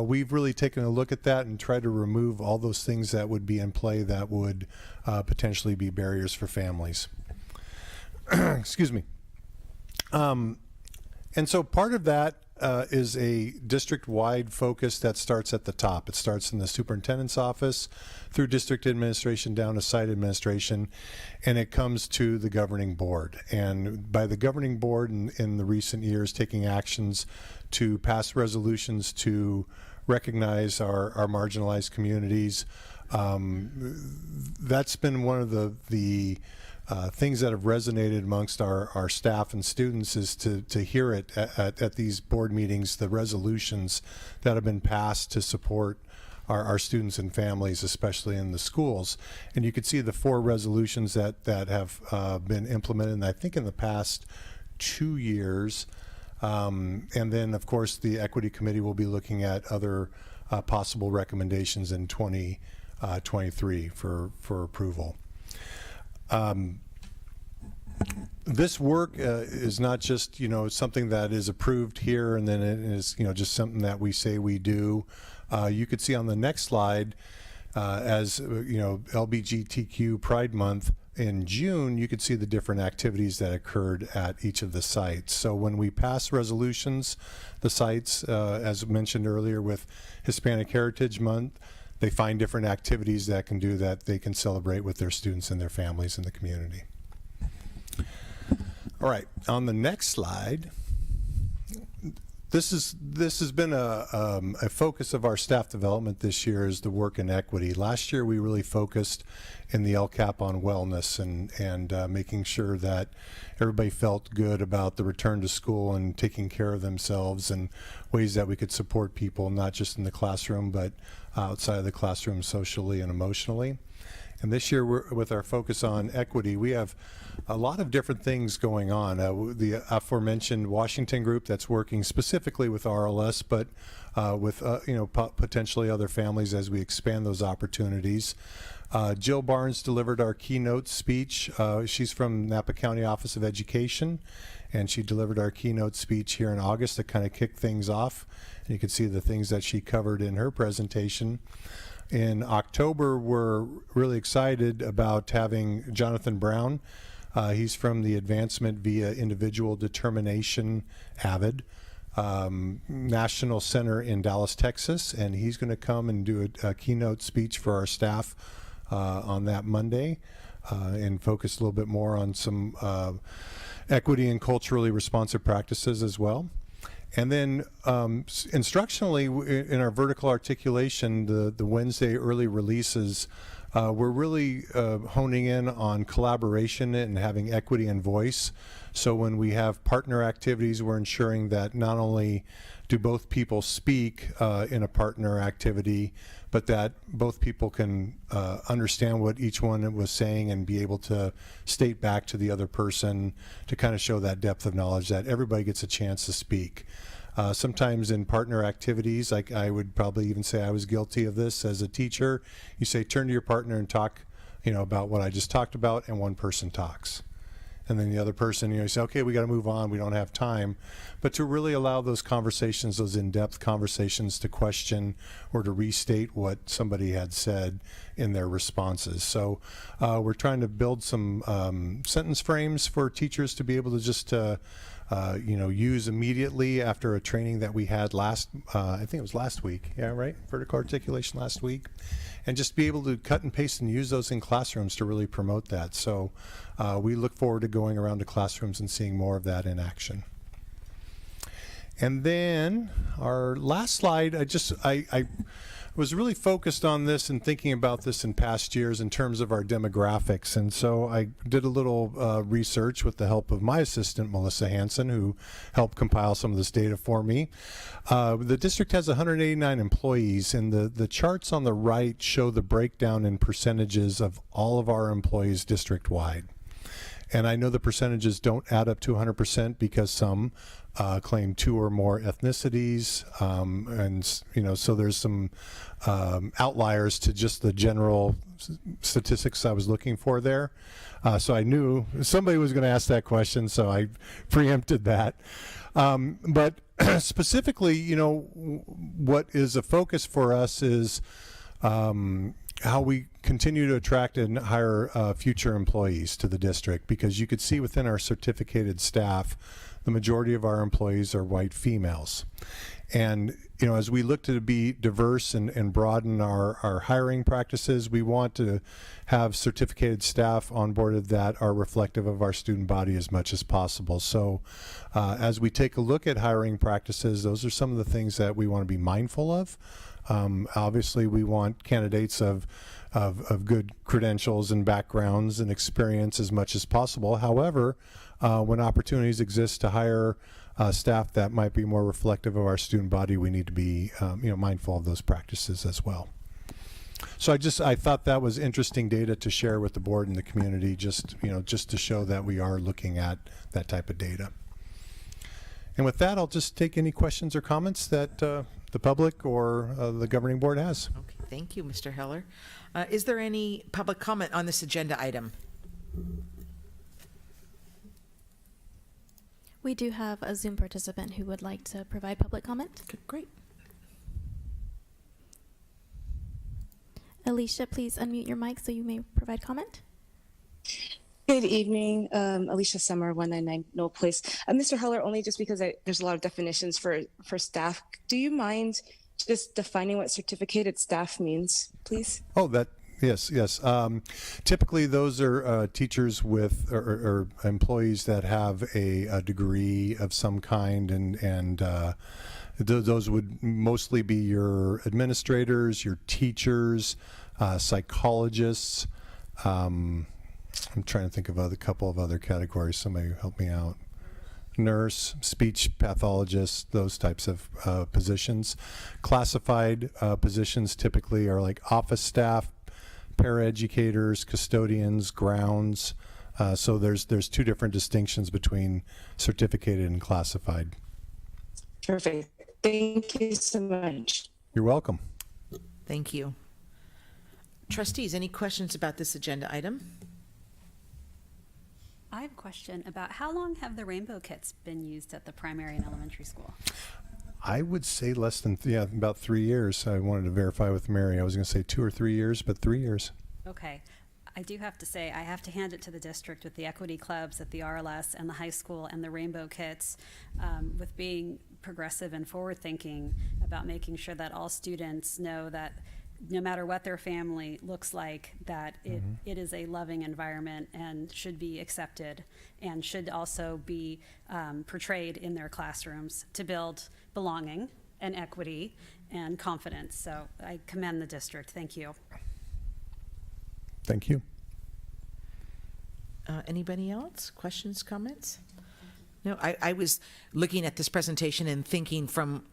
we've really taken a look at that and tried to remove all those things that would be in play that would potentially be barriers for families. Excuse me. And so part of that is a district-wide focus that starts at the top. It starts in the superintendent's office, through district administration, down to site administration, and it comes to the governing board. And by the governing board in the recent years taking actions to pass resolutions to recognize our marginalized communities, that's been one of the things that have resonated amongst our staff and students, is to hear it at these board meetings, the resolutions that have been passed to support our students and families, especially in the schools. And you could see the 4 resolutions that have been implemented, I think, in the past 2 years. And then, of course, the Equity Committee will be looking at other possible recommendations in 2023 for approval. This work is not just something that is approved here and then it is just something that we say we do. You could see on the next slide, as LGBTQ Pride Month in June, you could see the different activities that occurred at each of the sites. So when we pass resolutions, the sites, as mentioned earlier with Hispanic Heritage Month, they find different activities that can do that they can celebrate with their students and their families in the community. All right, on the next slide, this has been a focus of our staff development this year, is the work in equity. Last year we really focused in the LCAP on wellness and making sure that everybody felt good about the return to school and taking care of themselves, and ways that we could support people not just in the classroom but outside of the classroom socially and emotionally. And this year, with our focus on equity, we have a lot of different things going on. The aforementioned Washington group that's working specifically with RLS, but with potentially other families as we expand those opportunities. Jill Barnes delivered our keynote speech. She's from Napa County Office of Education, and she delivered our keynote speech here in August to kind of kick things off. And you can see the things that she covered in her presentation. In October, we're really excited about having Jonathan Brown. He's from the Advancement via Individual Determination, AVID, National Center in Dallas, Texas, and he's going to come and do a keynote speech for our staff on that Monday and focus a little bit more on some equity and culturally responsive practices as well. And then instructionally, in our vertical articulation, the Wednesday early releases, we're really honing in on collaboration and having equity and voice. So when we have partner activities, we're ensuring that not only do both people speak in a partner activity, but that both people can understand what each one was saying and be able to state back to the other person to kind of show that depth of knowledge, that everybody gets a chance to speak. Sometimes in partner activities, like I would probably even say I was guilty of this as a teacher, you say turn to your partner and talk about what I just talked about, and one person talks. And then the other person, you say, okay, we got to move on, we don't have time. But to really allow those conversations, those in-depth conversations, to question or to restate what somebody had said in their responses. So we're trying to build some sentence frames for teachers to be able to just use immediately after a training that we had I think it was last week, yeah, right? Vertical articulation last week. And just be able to cut and paste and use those in classrooms to really promote that. So we look forward to going around to classrooms and seeing more of that in action. And then our last slide, I was really focused on this and thinking about this in past years in terms of our demographics. And so I did a little research with the help of my assistant, Melissa Hansen, who helped compile some of this data for me. The district has 189 employees, and the charts on the right show the breakdown in percentages of all of our employees district-wide. And I know the percentages don't add up to 100% because some claim 2 or more ethnicities, and so there's some outliers to just the general statistics I was looking for there. So I knew somebody was going to ask that question, so I preempted that. But specifically, what is a focus for us is how we continue to attract and hire future employees to the district, because you could see within our certificated staff, the majority of our employees are white females. And as we look to be diverse and broaden our hiring practices, we want to have certificated staff onboarded that are reflective of our student body as much as possible. So as we take a look at hiring practices, those are some of the things that we want to be mindful of. Obviously, we want candidates of good credentials and backgrounds and experience as much as possible. However, when opportunities exist to hire staff that might be more reflective of our student body, we need to be mindful of those practices as well. So I thought that was interesting data to share with the board and the community, just to show that we are looking at that type of data. And with that, I'll just take any questions or comments that the public or the governing board has. Okay, thank you, Mr. Heller. Is there any public comment on this agenda item? We do have a Zoom participant who would like to provide public comment. Okay, great. Alicia, please unmute your mic so you may provide comment. Good evening, Alicia Summer, 199 Knoll Place. Mr. Heller, only just because there's a lot of definitions for staff. Do you mind just defining what certificated staff means, please? Oh, yes. Typically, those are teachers with or employees that have a degree of some kind, and those would mostly be your administrators, your teachers, psychologists. I'm trying to think of a couple of other categories. Somebody help me out. Nurse, speech pathologist, those types of positions. Classified positions typically are like office staff, paraeducators, custodians, grounds. So there's two different distinctions between certificated and classified. Perfect. Thank you so much. You're welcome. Thank you. Trustees, any questions about this agenda item? I have a question about how long have the rainbow kits been used at the primary and elementary school? I would say less than, about 3 years. I wanted to verify with Mary. I was going to say 2 or 3 years, but 3 years. Okay. I do have to say, I have to hand it to the district with the equity clubs at the RLS and the high school and the rainbow kits, with being progressive and forward thinking about making sure that all students know that no matter what their family looks like, that it is a loving environment and should be accepted and should also be portrayed in their classrooms to build belonging and equity and confidence. So I commend the district. Thank you. Thank you. Anybody else? Questions, comments? No, I was looking at this presentation and thinking from,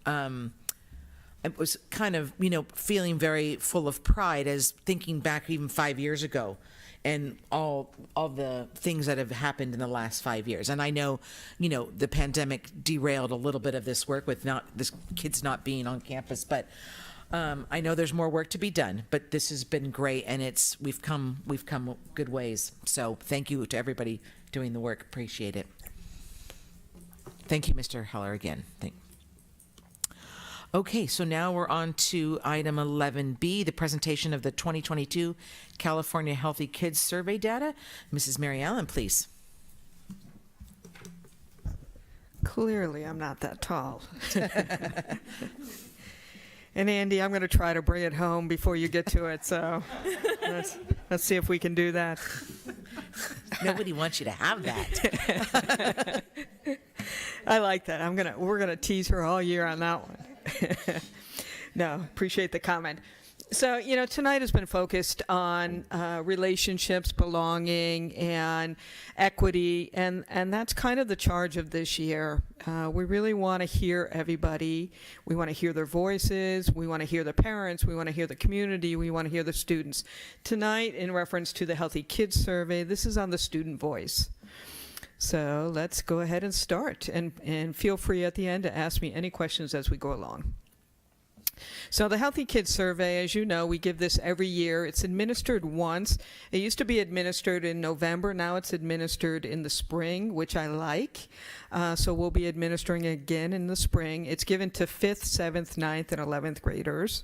I was kind of, feeling very full of pride as thinking back even 5 years ago and all the things that have happened in the last 5 years. And I know, the pandemic derailed a little bit of this work with this kids not being on campus, but I know there's more work to be done, but this has been great, and we've come good ways. So thank you to everybody doing the work. Appreciate it. Thank you, Mr. Heller, again. Okay, so now we're on to item 11B, the presentation of the 2022 California Healthy Kids Survey data. Mrs. Mary Allen, please. Clearly, I'm not that tall. And Andy, I'm going to try to bring it home before you get to it, so let's see if we can do that. Nobody wants you to have that. I like that. We're gonna tease her all year on that one. No, appreciate the comment. So, tonight has been focused on relationships, belonging, and equity, and that's kind of the charge of this year. We really want to hear everybody. We want to hear their voices. We want to hear the parents. We want to hear the community. We want to hear the students. Tonight, in reference to the Healthy Kids Survey, this is on the student voice. So let's go ahead and start, and feel free at the end to ask me any questions as we go along. So the Healthy Kids Survey, as you know, we give this every year. It's administered once. It used to be administered in November. Now it's administered in the spring, which I like. So we'll be administering again in the spring. It's given to 5th, 7th, 9th, and 11th graders.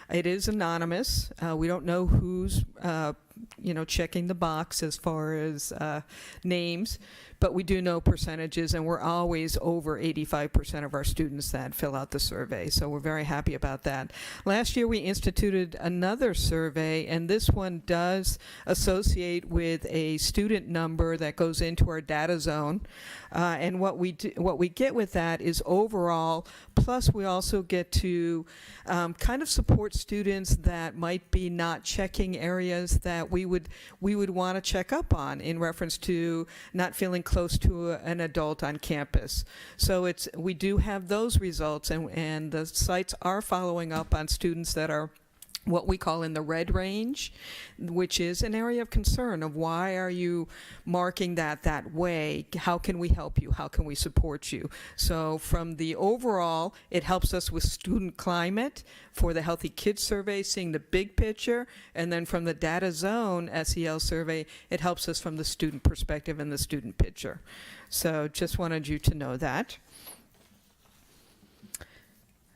It is anonymous. We don't know who's, checking the box as far as names, but we do know percentages, and we're always over 85% of our students that fill out the survey, so we're very happy about that. Last year we instituted another survey, and this one does associate with a student number that goes into our data zone, and what we get with that is overall, plus we also get to kind of support students that might be not checking areas that we would want to check up on in reference to not feeling close to an adult on campus. So we do have those results, and the sites are following up on students that are what we call in the red range, which is an area of concern of why are you marking that way? How can we help you? How can we support you? So from the overall, it helps us with student climate for the Healthy Kids Survey, seeing the big picture, and then from the Data Zone SEL survey, it helps us from the student perspective and the student picture. So just wanted you to know that.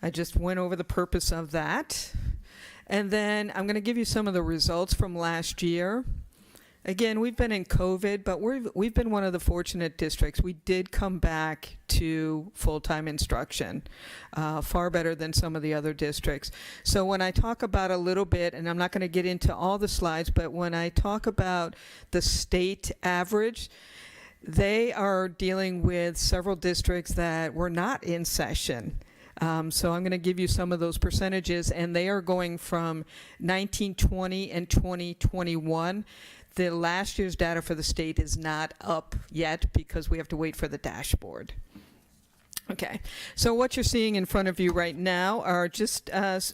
I just went over the purpose of that. And then I'm going to give you some of the results from last year. Again, we've been in COVID, but we've been one of the fortunate districts. We did come back to full-time instruction, far better than some of the other districts. So when I talk about a little bit, and I'm not going to get into all the slides, but when I talk about the state average, they are dealing with several districts that were not in session. So I'm going to give you some of those percentages, and they are going from 1920 and 2021. The last year's data for the state is not up yet because we have to wait for the dashboard. Okay, so what you're seeing in front of you right now are just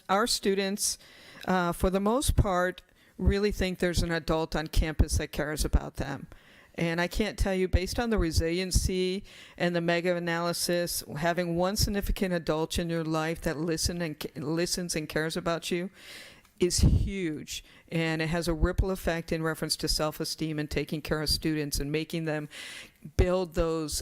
our students, for the most part, really think there's an adult on campus that cares about them. And I can't tell you, based on the resiliency and the mega-analysis, having one significant adult in your life that listens and cares about you is huge. And it has a ripple effect in reference to self-esteem and taking care of students and making them build those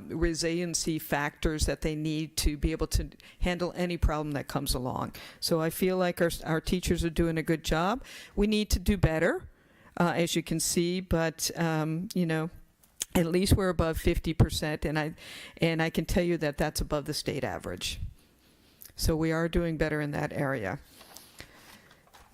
resiliency factors that they need to be able to handle any problem that comes along. So I feel like our teachers are doing a good job. We need to do better. As you can see, but you know, at least we're above 50%, and I can tell you that that's above the state average. So we are doing better in that area.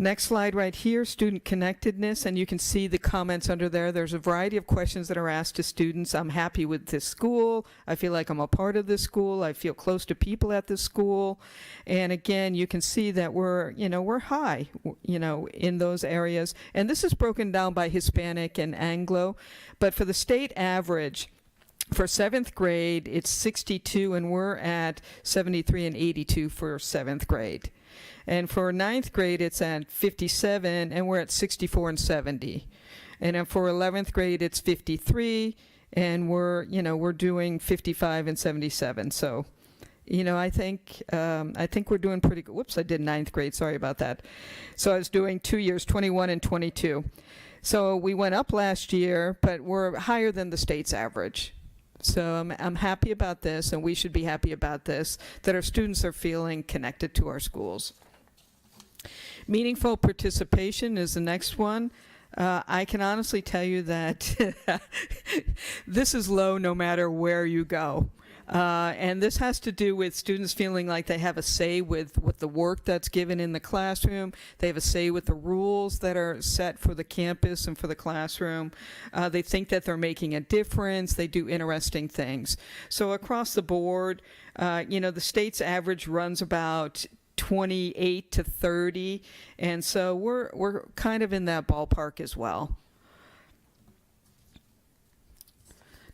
Next slide right here, student connectedness, and you can see the comments under there. There's a variety of questions that are asked to students. I'm happy with this school. I feel like I'm a part of this school. I feel close to people at this school. And again, you can see that we're high, in those areas. And this is broken down by Hispanic and Anglo. But for the state average, for 7th grade, it's 62, and we're at 73 and 82 for 7th grade. And for 9th grade, it's at 57, and we're at 64 and 70. And then for 11th grade, it's 53, and we're doing 55 and 77. So, I think we're doing pretty good. Whoops, I did 9th grade. Sorry about that. So I was doing 2 years, 21 and 22. So we went up last year, but we're higher than the state's average. So I'm happy about this, and we should be happy about this, that our students are feeling connected to our schools. Meaningful participation is the next one. I can honestly tell you that this is low no matter where you go. And this has to do with students feeling like they have a say with the work that's given in the classroom. They have a say with the rules that are set for the campus and for the classroom. They think that they're making a difference. They do interesting things. So across the board, the state's average runs about 28 to 30, and so we're kind of in that ballpark as well.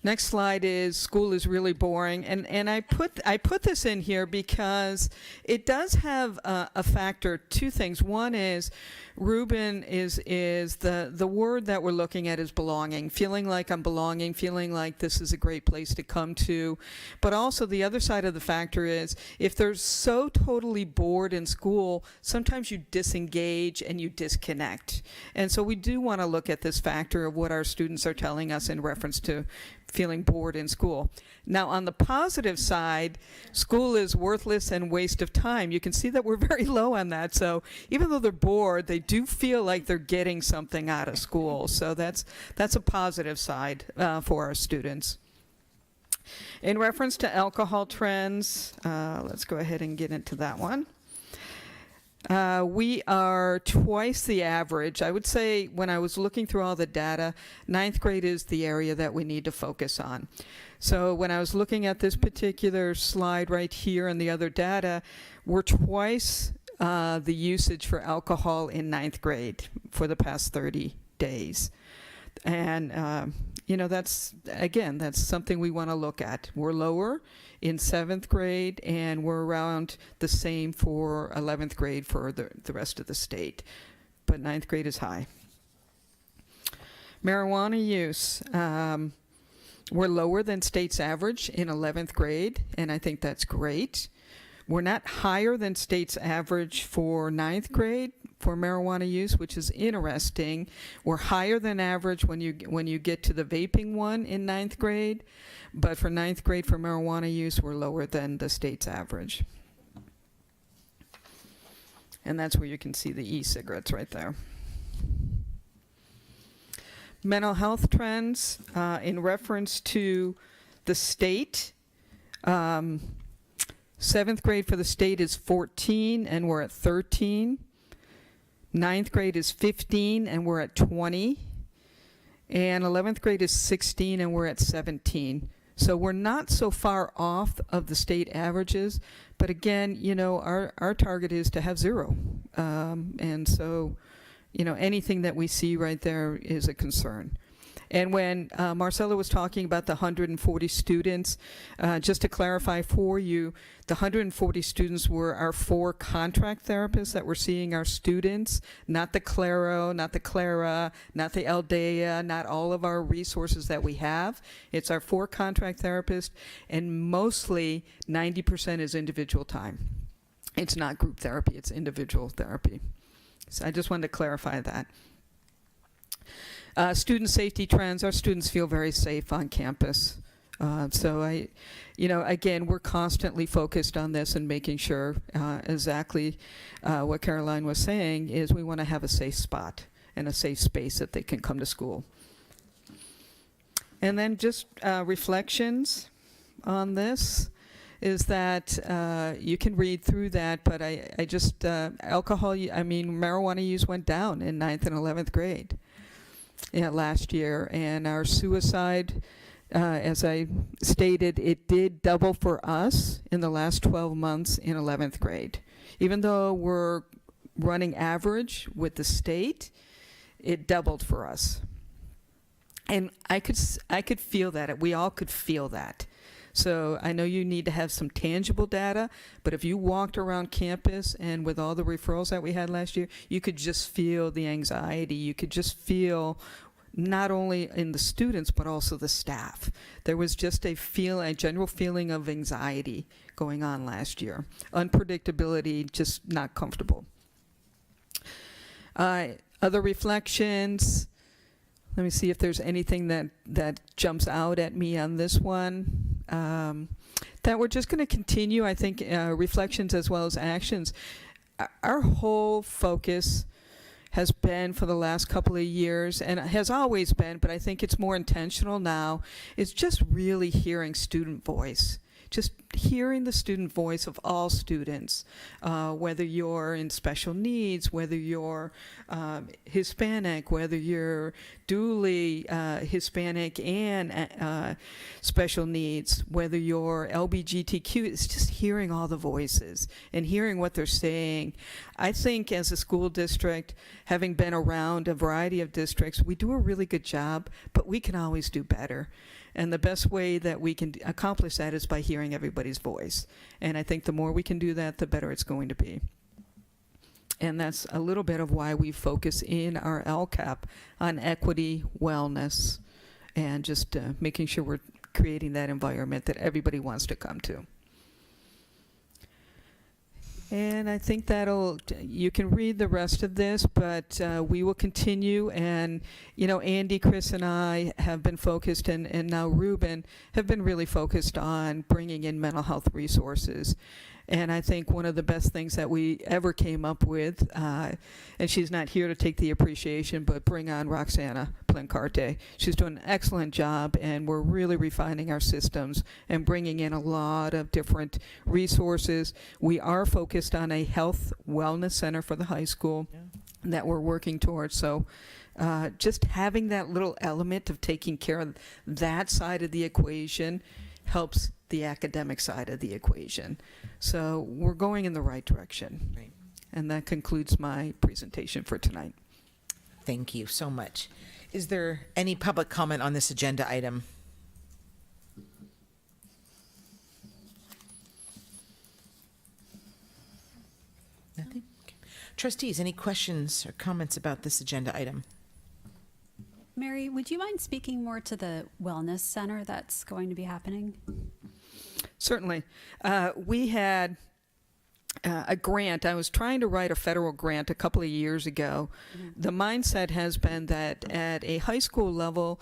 Next slide is school is really boring, and I put this in here because it does have a factor. Two things. One is Ruben is the word that we're looking at is belonging, feeling like I'm belonging, feeling like this is a great place to come to. But also the other side of the factor is if they're so totally bored in school, sometimes you disengage and you disconnect. And so we do want to look at this factor of what our students are telling us in reference to feeling bored in school. Now, on the positive side, school is worthless and waste of time. You can see that we're very low on that. So even though they're bored, they do feel like they're getting something out of school. So that's a positive side for our students. In reference to alcohol trends, let's go ahead and get into that one. We are twice the average. I would say when I was looking through all the data, 9th grade is the area that we need to focus on. So when I was looking at this particular slide right here and the other data, we're twice the usage for alcohol in 9th grade for the past 30 days. And, that's something we want to look at. We're lower in 7th grade, and we're around the same for 11th grade for the rest of the state. But 9th grade is high. Marijuana use. We're lower than state's average in 11th grade, and I think that's great. We're not higher than state's average for 9th grade for marijuana use, which is interesting. We're higher than average when you get to the vaping one in 9th grade, but for 9th grade for marijuana use, we're lower than the state's average. And that's where you can see the e-cigarettes right there. mental health trends in reference to the state. 7th grade for the state is 14, and we're at 13. 9th grade is 15, and we're at 20. And 11th grade is 16, and we're at 17. So we're not so far off of the state averages, but again, you know, our target is to have 0. And so, you know, anything that we see right there is a concern. And when Marcella was talking about the 140 students, just to clarify for you, the 140 students were our 4 contract therapists that were seeing our students, not the Claro, not the Clara, not the Aldea, not all of our resources that we have. It's our 4 contract therapists, and mostly 90% is individual time. It's not group therapy, it's individual therapy. So I just wanted to clarify that. Student safety trends, our students feel very safe on campus. So you know, again, we're constantly focused on this and making sure exactly what Caroline was saying is we want to have a safe spot and a safe space that they can come to school. And then just reflections on this is that you can read through that, but I just, marijuana use went down in 9th and 11th grade. Last year, and our suicide, as I stated, it did double for us in the last 12 months in 11th grade. Even though we're running average with the state, it doubled for us. And I could feel that. We all could feel that. So I know you need to have some tangible data, but if you walked around campus and with all the referrals that we had last year, you could just feel the anxiety. You could just feel not only in the students, but also the staff. There was just a general feeling of anxiety going on last year. Unpredictability, just not comfortable. Other reflections. Let me see if there's anything that jumps out at me on this one. That we're just going to continue, I think, reflections as well as actions. Our whole focus has been for the last couple of years, and has always been, but I think it's more intentional now, is just really hearing student voice. Just hearing the student voice of all students, whether you're in special needs, whether you're Hispanic, whether you're dually Hispanic and special needs, whether you're LGBTQ, it's just hearing all the voices and hearing what they're saying. I think as a school district, having been around a variety of districts, we do a really good job, but we can always do better. And the best way that we can accomplish that is by hearing everybody's voice. And I think the more we can do that, the better it's going to be. And that's a little bit of why we focus in our LCAP on equity, wellness, and just making sure we're creating that environment that everybody wants to come to. And I think you can read the rest of this, but we will continue. And, you know, Andy, Chris, and I have been focused, and now Ruben have been really focused on bringing in mental health resources. And I think one of the best things that we ever came up with, and she's not here to take the appreciation, but bring on Roxana Plancarte. She's doing an excellent job, and we're really refining our systems and bringing in a lot of different resources. We are focused on a health wellness center for the high school that we're working towards. So just having that little element of taking care of that side of the equation helps the academic side of the equation. So we're going in the right direction. Right. And that concludes my presentation for tonight. Thank you so much. Is there any public comment on this agenda item? Nothing? Okay. Trustees, any questions or comments about this agenda item? Mary, would you mind speaking more to the wellness center that's going to be happening? Certainly. We had a grant. I was trying to write a federal grant a couple of years ago. Mm-hmm. The mindset has been that at a high school level,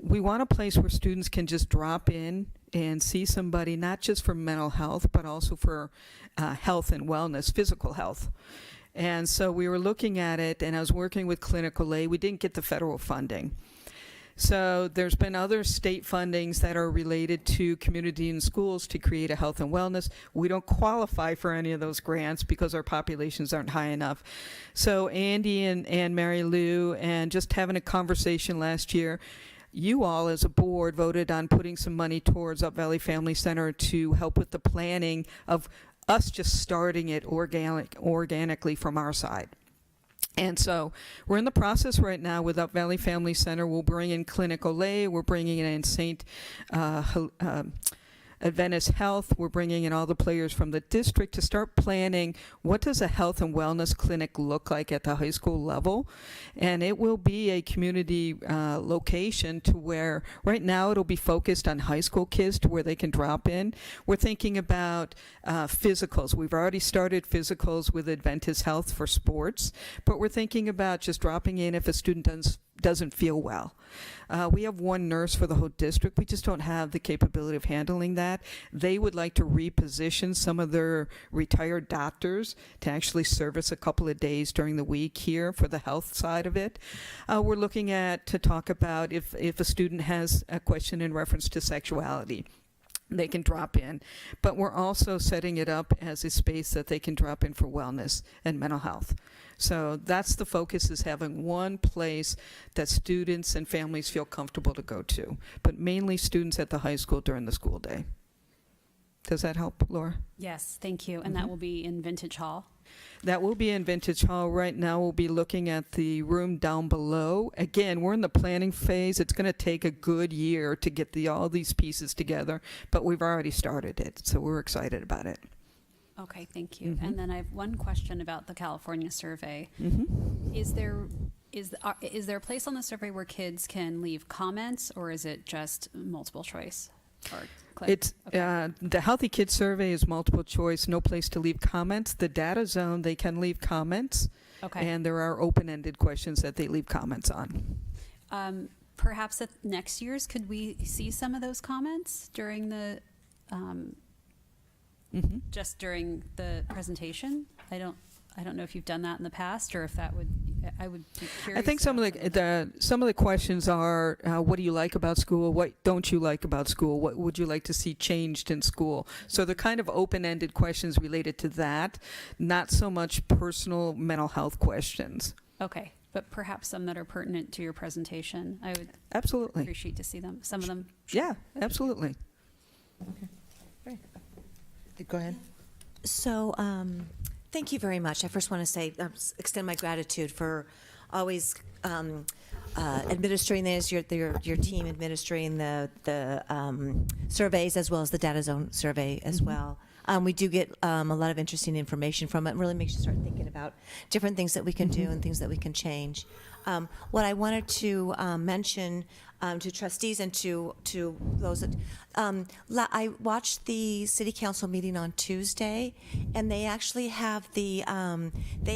we want a place where students can just drop in and see somebody, not just for mental health, but also for health and wellness, physical health. And so we were looking at it, and I was working with Clinical Aid. We didn't get the federal funding. So there's been other state fundings that are related to community and schools to create a health and wellness. We don't qualify for any of those grants because our populations aren't high enough. So Andy and Mary Lou, and just having a conversation last year, you all as a board voted on putting some money towards Up Valley Family Center to help with the planning of us just starting it organically from our side. And so we're in the process right now with Up Valley Family Center. We'll bring in Clinic Olay. We're bringing in St. Adventist Health. We're bringing in all the players from the district to start planning what does a health and wellness clinic look like at the high school level. And it will be a community location to where right now it'll be focused on high school kids to where they can drop in. We're thinking about physicals. We've already started physicals with Adventist Health for sports, but we're thinking about just dropping in if a student doesn't feel well. We have one nurse for the whole district. We just don't have the capability of handling that. They would like to reposition some of their retired doctors to actually service a couple of days during the week here for the health side of it. We're looking to talk about if a student has a question in reference to sexuality, they can drop in. But we're also setting it up as a space that they can drop in for wellness and mental health. So that's the focus, is having one place that students and families feel comfortable to go to, but mainly students at the high school during the school day. Does that help, Laura? Yes, thank you. And that will be in Vintage Hall? That will be in Vintage Hall. Right now we'll be looking at the room down below. Again, we're in the planning phase. It's going to take a good year to get all these pieces together, but we've already started it, so we're excited about it. Okay, thank you. And then I have one question about the California survey. Is there a place on the survey where kids can leave comments, or is it just multiple choice? Or click? It's the Healthy Kids survey is multiple choice, no place to leave comments. The data zone, they can leave comments, and there are open-ended questions that they leave comments on. Perhaps at next year's, could we see some of those comments during the just during the presentation? I don't know if you've done that in the past, or if that would, I would be curious. I think some of the questions are, what do you like about school? What don't you like about school? What would you like to see changed in school? So they're kind of open-ended questions related to that, not so much personal mental health questions. Okay, but perhaps some that are pertinent to your presentation. I would absolutely appreciate to see them. Some of them. Yeah, absolutely. Okay, great. Go ahead. So, thank you very much. I first want to say, extend my gratitude for always administering this, your team administering the surveys, as well as the Data Zone survey as well. We do get a lot of interesting information from it, and really makes you start thinking about different things that we can do and things that we can change. What I wanted to mention to trustees and to those that I watched the city council meeting on Tuesday, and they actually have they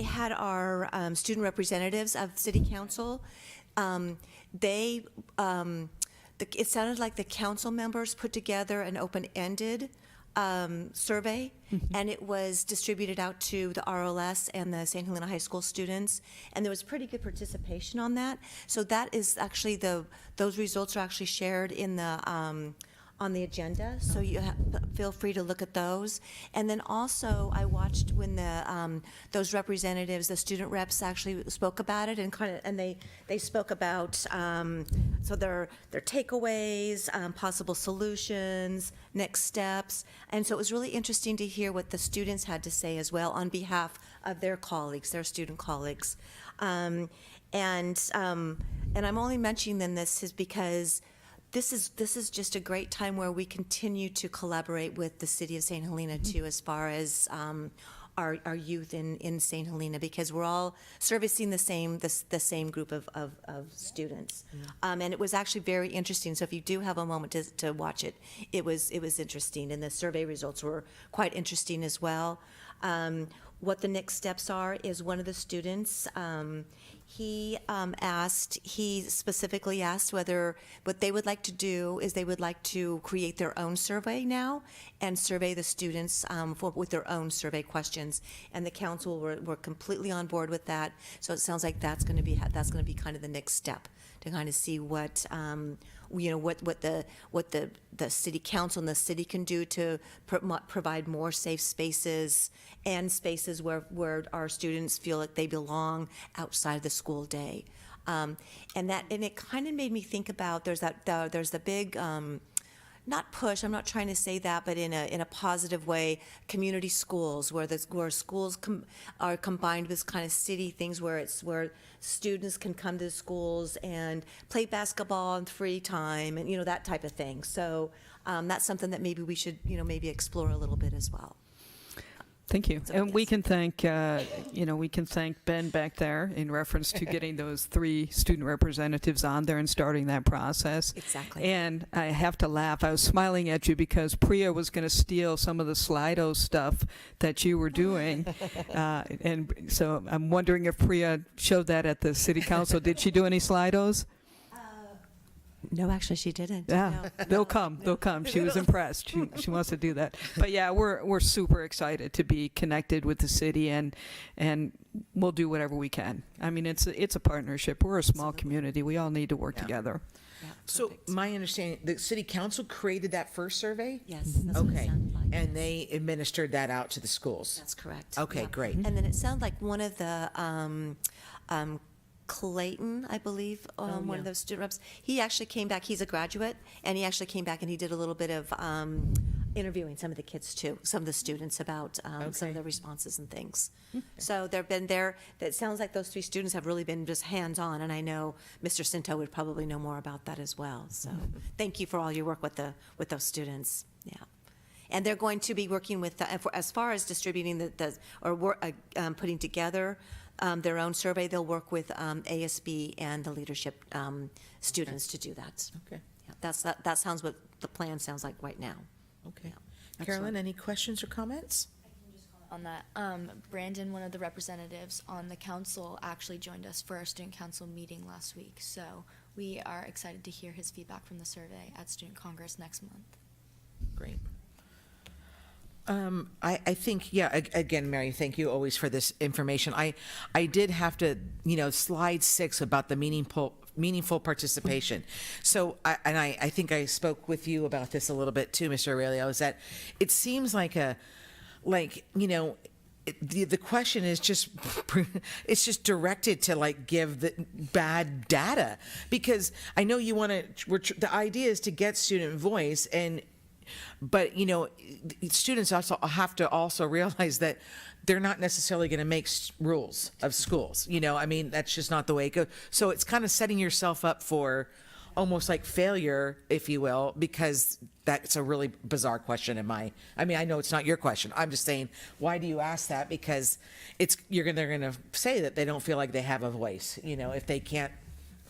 had our student representatives of city council. It sounded like the council members put together an open-ended survey, and it was distributed out to the RLS and the St. Helena High School students, and there was pretty good participation on that. So that is actually those results are actually shared in the on the agenda, so you feel free to look at those. And then also, I watched when the those representatives, the student reps, actually spoke about it, and they spoke about so their takeaways, possible solutions, next steps, and so it was really interesting to hear what the students had to say as well on behalf of their colleagues, their student colleagues, and I'm only mentioning this is because this is just a great time where we continue to collaborate with the city of St. Helena too, as far as our youth in St. Helena, because we're all servicing the same group of students, and it was actually very interesting. So if you do have a moment to watch it, it was interesting, and the survey results were quite interesting as well. what the next steps are is one of the students, he specifically asked whether what they would like to do is they would like to create their own survey now and survey the students with their own survey questions. And the council were completely on board with that. So it sounds like that's going to be kind of the next step to kind of see what what the city council and the city can do to provide more safe spaces and spaces where our students feel like they belong outside the school day. And it kind of made me think about there's the big not push, I'm not trying to say that, but in a positive way, community schools where schools are combined with kind of city things where students can come to the schools and play basketball in free time and that type of thing. So that's something that maybe we should maybe explore a little bit as well. Thank you. So, And we yes. can thank, we can thank Ben back there in reference to getting those 3 student representatives on there and starting that process. Exactly. And I have to laugh. I was smiling at you because Priya was going to steal some of the Slido stuff that you were doing. And so I'm wondering if Priya showed that at the city council. Did she do any Slidos? No, actually, she didn't. Yeah, No. they'll come. They'll come. She was impressed. She wants to do that. But yeah, we're super excited to be connected with the city, and we'll do whatever we can. I mean, it's a partnership. We're a small community. We all need to work together. Yeah, So perfect. my understanding, the city council created that first survey? Yes, that's what it Okay, sounded like. and they administered that out to the schools? That's correct. Okay, Yeah. great. And then it sounded like one of the Clayton, I believe, one of those student reps, he actually came back. He's a graduate, and he actually came back and he did a little bit of interviewing some of the kids too, some of the students about some Okay. of their responses and things. So they've been there. That sounds like those 3 students have really been just hands-on, and I know Mr. Cinto would probably know more about that as well. So thank you for all your work with those students. Yeah. And they're going to be working with, as far as distributing putting together their own survey, they'll work with ASB and the leadership students to do that. Okay, Yeah, that sounds what the plan sounds like right now. okay. Yeah. Carolyn, any questions or comments? On that, Brandon, one of the representatives on the council, actually joined us for our student council meeting last week. So we are excited to hear his feedback from the survey at Student Congress next month. Great. I think, yeah, again, Mary, thank you always for this information. I did have to, slide 6 about the meaningful participation. So, I think I spoke with you about this a little bit too, Mr. Aurelio, is that it seems like the question is just, it's just directed to give the bad data, because I know you want to, the idea is to get student voice, but students also have to also realize that they're not necessarily going to make rules of schools. I mean, that's just not the way it goes. So it's kind of setting yourself up for almost like failure, if you will, because that's a really bizarre question I know it's not your question. I'm just saying, why do you ask that? Because they're going to say that they don't feel like they have a voice. If they can't,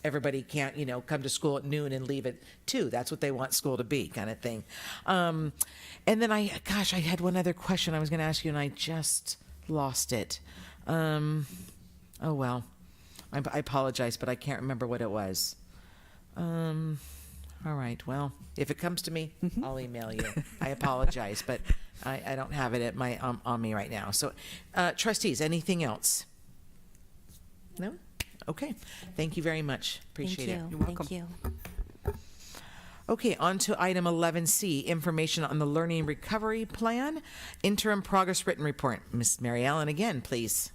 everybody can't, come to school at noon and leave at 2. That's what they want school to be, kind of thing. And then I had one other question I was going to ask you, and I just lost it. Oh, well, I apologize, but I can't remember what it was. All right, well, if it comes to me, I'll email you. I apologize, but I don't have it on me right now. So, trustees, anything else? No? Okay, thank you very much. Appreciate it. You're welcome. Thank you. Okay, on to item 11C, information on the Learning Recovery Plan, Interim Progress Written Report. Ms. Mary Ellen, again, please.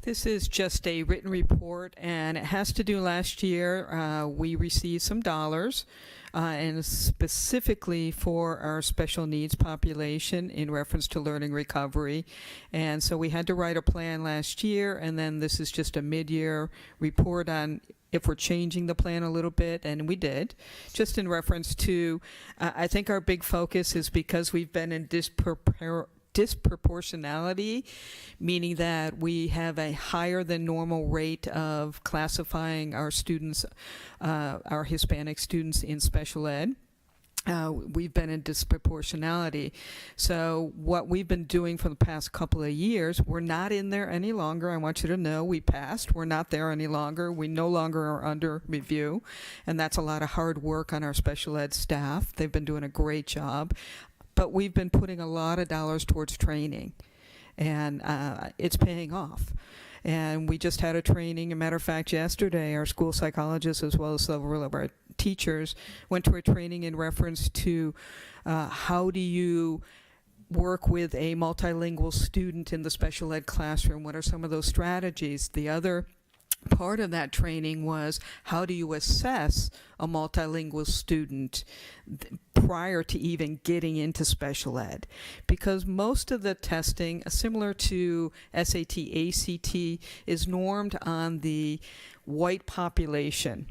This is just a written report, and it has to do last year. We received some dollars, and specifically for our special needs population in reference to learning recovery. And so we had to write a plan last year, and then this is just a mid-year report on if we're changing the plan a little bit, and we did, just in reference to, I think our big focus is because we've been in disproportionality, meaning that we have a higher than normal rate of classifying our students, our Hispanic students in special ed. we've been in disproportionality. So what we've been doing for the past couple of years, we're not in there any longer. I want you to know we passed. We're not there any longer. We no longer are under review. And that's a lot of hard work on our special ed staff. They've been doing a great job. But we've been putting a lot of dollars towards training. And it's paying off. And we just had a training. A matter of fact, yesterday, our school psychologists, as well as several of our teachers, went to a training in reference to how do you work with a multilingual student in the special ed classroom? What are some of those strategies? The other part of that training was how do you assess a multilingual student prior to even getting into special ed? Because most of the testing, similar to SAT, ACT, is normed on the white population.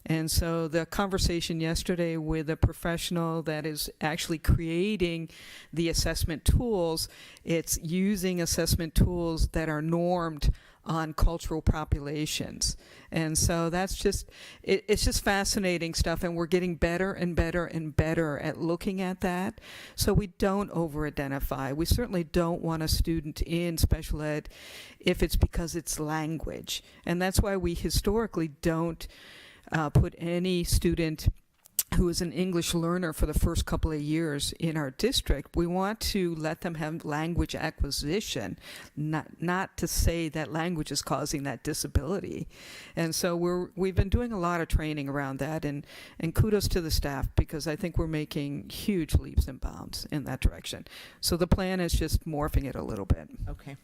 And so the conversation yesterday with a professional that is actually creating the assessment tools, it's using assessment tools that are normed on cultural populations. And so that's just, it's just fascinating stuff, and we're getting better and better and better at looking at that. So we don't over-identify. We certainly don't want a student in special ed if it's because it's language. And that's why we historically don't put any student who is an English learner for the first couple of years in our district. We want to let them have language acquisition, not to say that language is causing that disability. And so we've been doing a lot of training around that, and kudos to the staff, because I think we're making huge leaps and bounds in that direction. So the plan is just morphing it a little bit. Okay.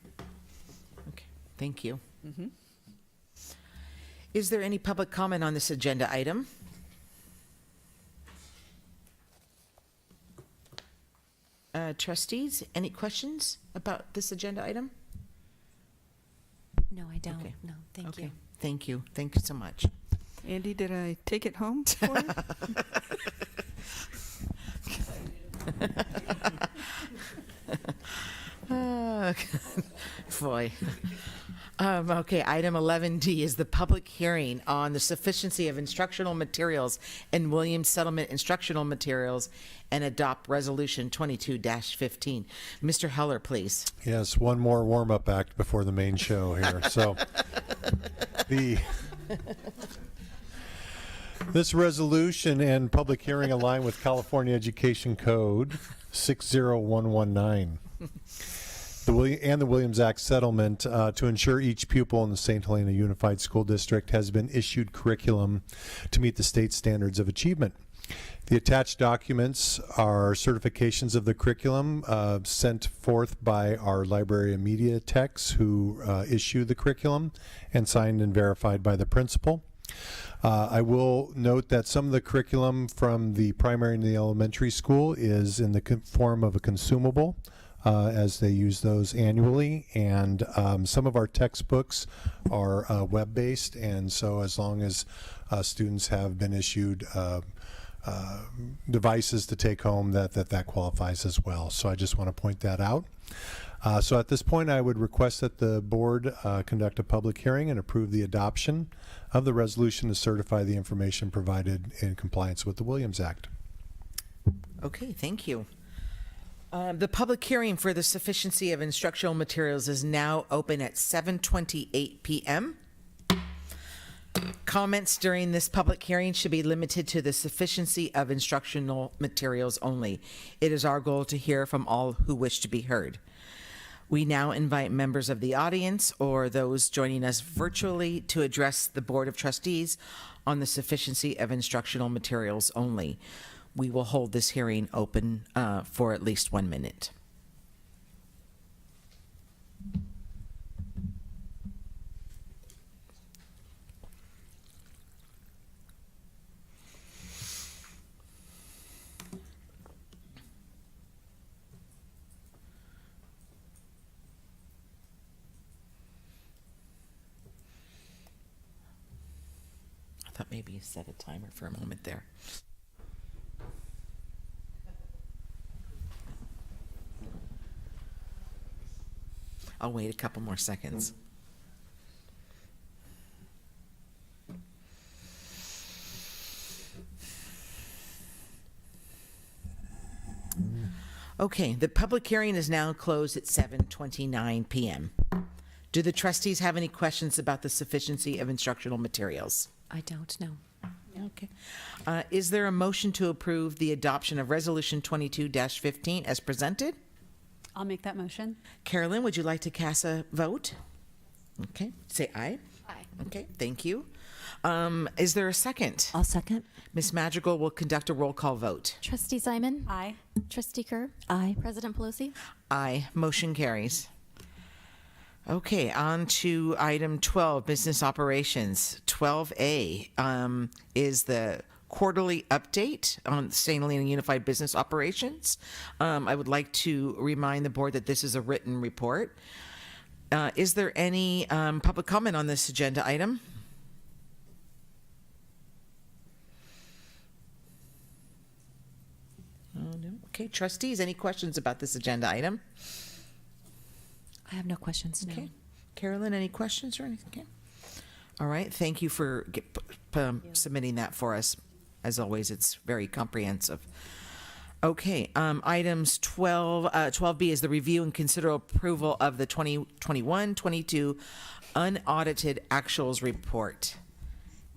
Okay. Thank you. Mm-hmm. Is there any public comment on this agenda item? Trustees, any questions about this agenda item? No, I don't. Okay. No, thank you. Thank you. Thank you so much. Andy, did I take it home for you? Boy. Okay, item 11D is the public hearing on the sufficiency of instructional materials and Williams Settlement instructional materials and adopt resolution 22-15. Mr. Heller, please. Yes, one more warm-up act before the main show here. So this resolution and public hearing align with California Education Code 60119. The Williams Act settlement to ensure each pupil in the St. Helena Unified School District has been issued curriculum to meet the state standards of achievement. The attached documents are certifications of the curriculum sent forth by our library and media techs who issue the curriculum and signed and verified by the principal. I will note that some of the curriculum from the primary and the elementary school is in the form of a consumable, as they use those annually, and some of our textbooks are web-based, and so as long as students have been issued devices to take home, that qualifies as well. So I just want to point that out. So at this point, I would request that the board conduct a public hearing and approve the adoption of the resolution to certify the information provided in compliance with the Williams Act. Okay, thank you. The public hearing for the sufficiency of instructional materials is now open at 7:28 p.m. Comments during this public hearing should be limited to the sufficiency of instructional materials only. It is our goal to hear from all who wish to be heard. We now invite members of the audience or those joining us virtually to address the Board of Trustees on the sufficiency of instructional materials only. We will hold this hearing open for at least 1 minute. I thought maybe you set a timer for a moment there. I'll wait a couple more seconds. Okay, the public hearing is now closed at 7:29 p.m. Do the trustees have any questions about the sufficiency of instructional materials? I don't know. Okay. Is there a motion to approve the adoption of Resolution 22-15 as presented? I'll make that motion. Carolyn, would you like to cast a vote? Okay, say aye. Aye. Okay, thank you. Is there a second? I'll second. Ms. Madrigal will conduct a roll call vote. Trustee Simon? Aye. Trustee Kerr? Aye. President Pelosi? Aye. Motion carries. Okay, on to item 12, business operations. 12A is the quarterly update on St. Helena Unified Business Operations. I would like to remind the board that this is a written report. Is there any public comment on this agenda item? No. Okay, trustees, any questions about this agenda item? I have no questions. No. Okay. Carolyn, any questions or anything? Okay. All right. Thank you for submitting that for us. As always, it's very comprehensive. Okay. Items 12B is the review and consider approval of the 2021-22 unaudited actuals report.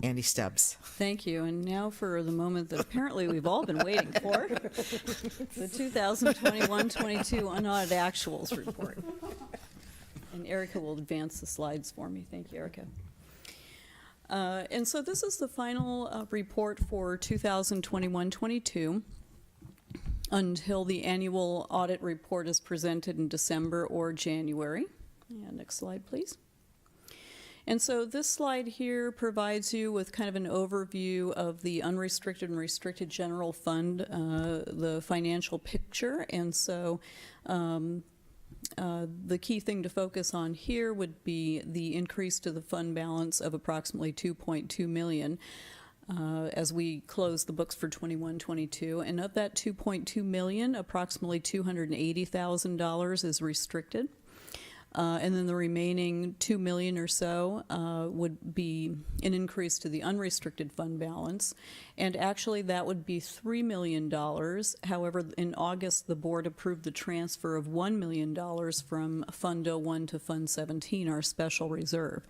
Andy Stubbs. Thank you. And now for the moment that apparently we've all been waiting for, the 2021-22 unaudited actuals report. And Erica will advance the slides for me. Thank you, Erica. And so this is the final report for 2021-22 until the annual audit report is presented in December or January. And next slide, please. And so this slide here provides you with kind of an overview of the unrestricted and restricted general fund, the financial picture. And so the key thing to focus on here would be the increase to the fund balance of approximately $2.2 million as we close the books for 21-22. And of that $2.2 million, approximately $280,000 is restricted. And then the remaining $2 million or so would be an increase to the unrestricted fund balance. And actually that would be $3 million. However, in August, the board approved the transfer of $1 million from Fund 01 to Fund 17, our special reserve.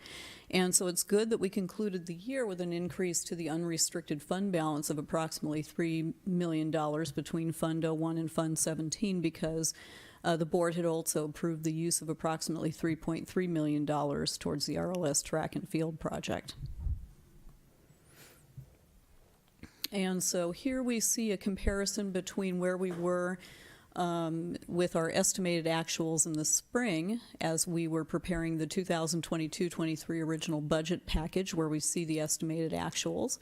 And so it's good that we concluded the year with an increase to the unrestricted fund balance of approximately $3 million between Fund 01 and Fund 17 because the board had also approved the use of approximately $3.3 million towards the RLS track and field project. And so here we see a comparison between where we were with our estimated actuals in the spring as we were preparing the 2022-23 original budget package where we see the estimated actuals.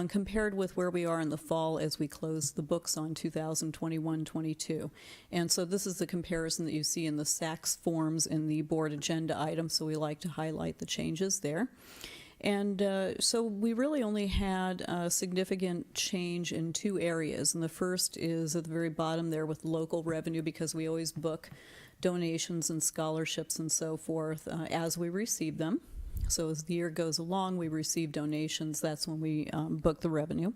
Compared with where we are in the fall as we close the books on 2021-22. And so this is the comparison that you see in the SACS forms in the board agenda item, so we like to highlight the changes there. And so we really only had a significant change in two areas. And the first is at the very bottom there with local revenue because we always book donations and scholarships and so forth as we receive them. So as the year goes along, we receive donations. That's when we book the revenue.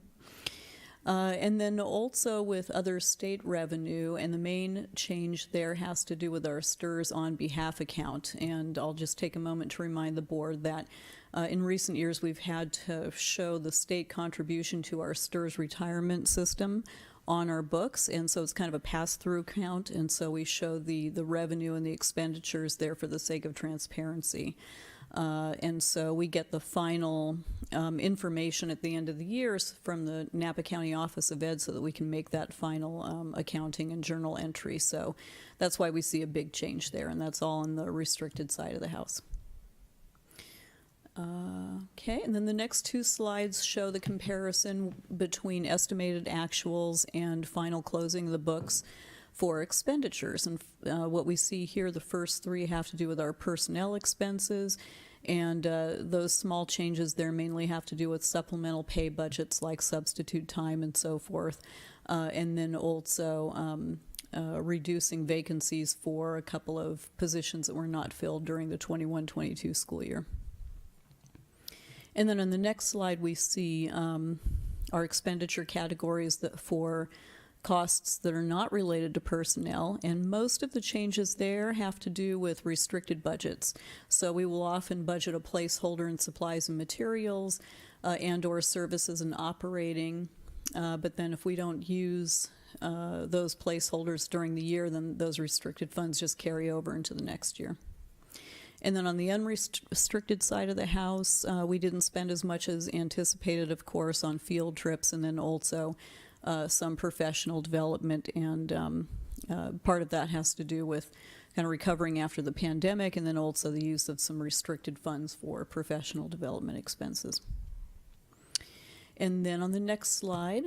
And then also with other state revenue, and the main change there has to do with our STRS on behalf account. And I'll just take a moment to remind the board that in recent years we've had to show the state contribution to our STRS retirement system on our books, and so it's kind of a pass-through account, and so we show the revenue and the expenditures there for the sake of transparency. And so we get the final information at the end of the year from the Napa County Office of Ed so that we can make that final accounting and journal entry. So that's why we see a big change there, and that's all on the restricted side of the house. Okay, and then the next two slides show the comparison between estimated actuals and final closing of the books for expenditures. And what we see here, the first three have to do with our personnel expenses, and those small changes there mainly have to do with supplemental pay budgets like substitute time and so forth, and then also reducing vacancies for a couple of positions that were not filled during the 21-22 school year. And then on the next slide we see our expenditure categories that for costs that are not related to personnel, and most of the changes there have to do with restricted budgets. So we will often budget a placeholder in supplies and materials and or services and operating, but then if we don't use those placeholders during the year, then those restricted funds just carry over into the next year. And then on the unrestricted side of the house, we didn't spend as much as anticipated, of course, on field trips, and then also some professional development, and part of that has to do with kind of recovering after the pandemic, and then also the use of some restricted funds for professional development expenses. And then on the next slide,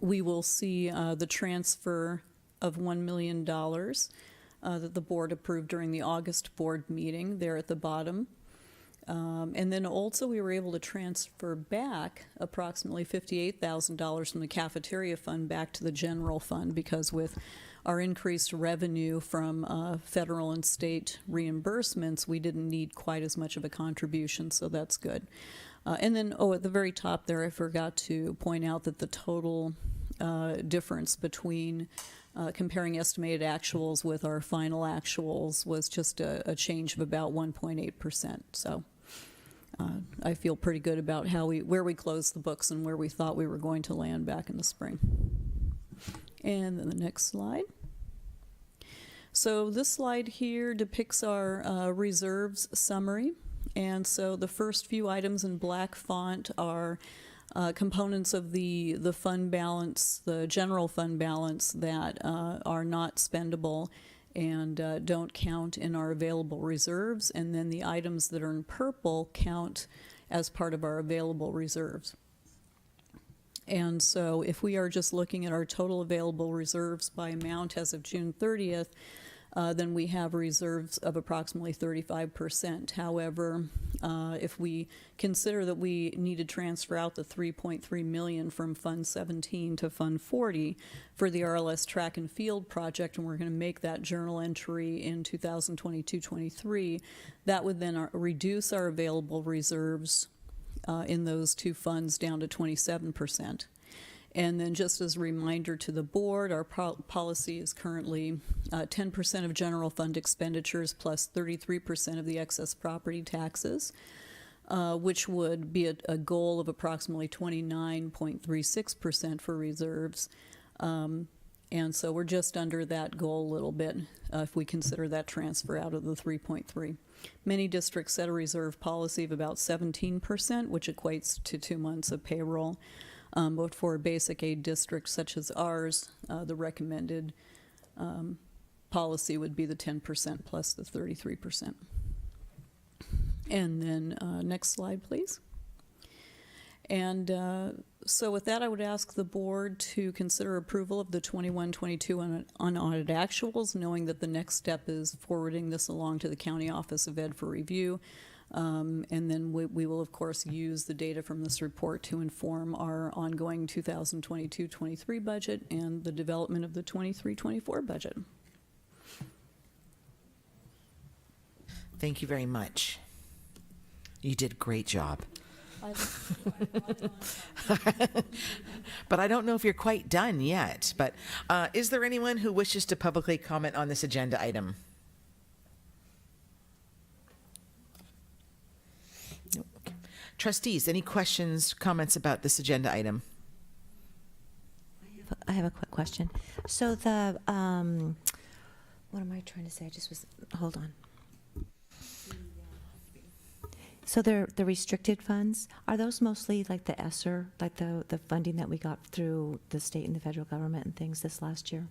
we will see the transfer of $1 million that the board approved during the August board meeting there at the bottom. And then also we were able to transfer back approximately $58,000 from the cafeteria fund back to the general fund, because with our increased revenue from federal and state reimbursements, we didn't need quite as much of a contribution, so that's good. And then, at the very top there, I forgot to point out that the total difference between comparing estimated actuals with our final actuals was just a change of about 1.8%. So I feel pretty good about where we closed the books and where we thought we were going to land back in the spring. And then the next slide. So this slide here depicts our reserves summary. And so the first few items in black font are components of the fund balance, the general fund balance, that are not spendable and don't count in our available reserves. And then the items that are in purple count as part of our available reserves. And so if we are just looking at our total available reserves by amount as of June 30th, then we have reserves of approximately 35%. However, if we consider that we need to transfer out the $3.3 million from Fund 17 to Fund 40 for the RLS track and field project, and we're going to make that journal entry in 2022-23, that would then reduce our available reserves in those two funds down to 27%. And then just as a reminder to the board, our policy is currently 10% of general fund expenditures plus 33% of the excess property taxes, which would be a goal of approximately 29.36% for reserves. And so we're just under that goal a little bit if we consider that transfer out of the 3.3. Many districts set a reserve policy of about 17%, which equates to 2 months of payroll. But for a basic aid district such as ours, the recommended policy would be the 10% plus the 33%. And then next slide, please. And so with that, I would ask the board to consider approval of the 21-22 unaudited actuals, knowing that the next step is forwarding this along to the County Office of Ed for review. And then we will, of course, use the data from this report to inform our ongoing 2022-23 budget and the development of the 23-24 budget. Thank you very much. You did a great job. But I don't know if you're quite done yet. But is there anyone who wishes to publicly comment on this agenda item? Trustees, any questions, comments about this agenda item? I have a quick question. So the, what am I trying to say? I just was, hold on. So the restricted funds, are those mostly like the ESSER, like the funding that we got through the state and the federal government and things this last year,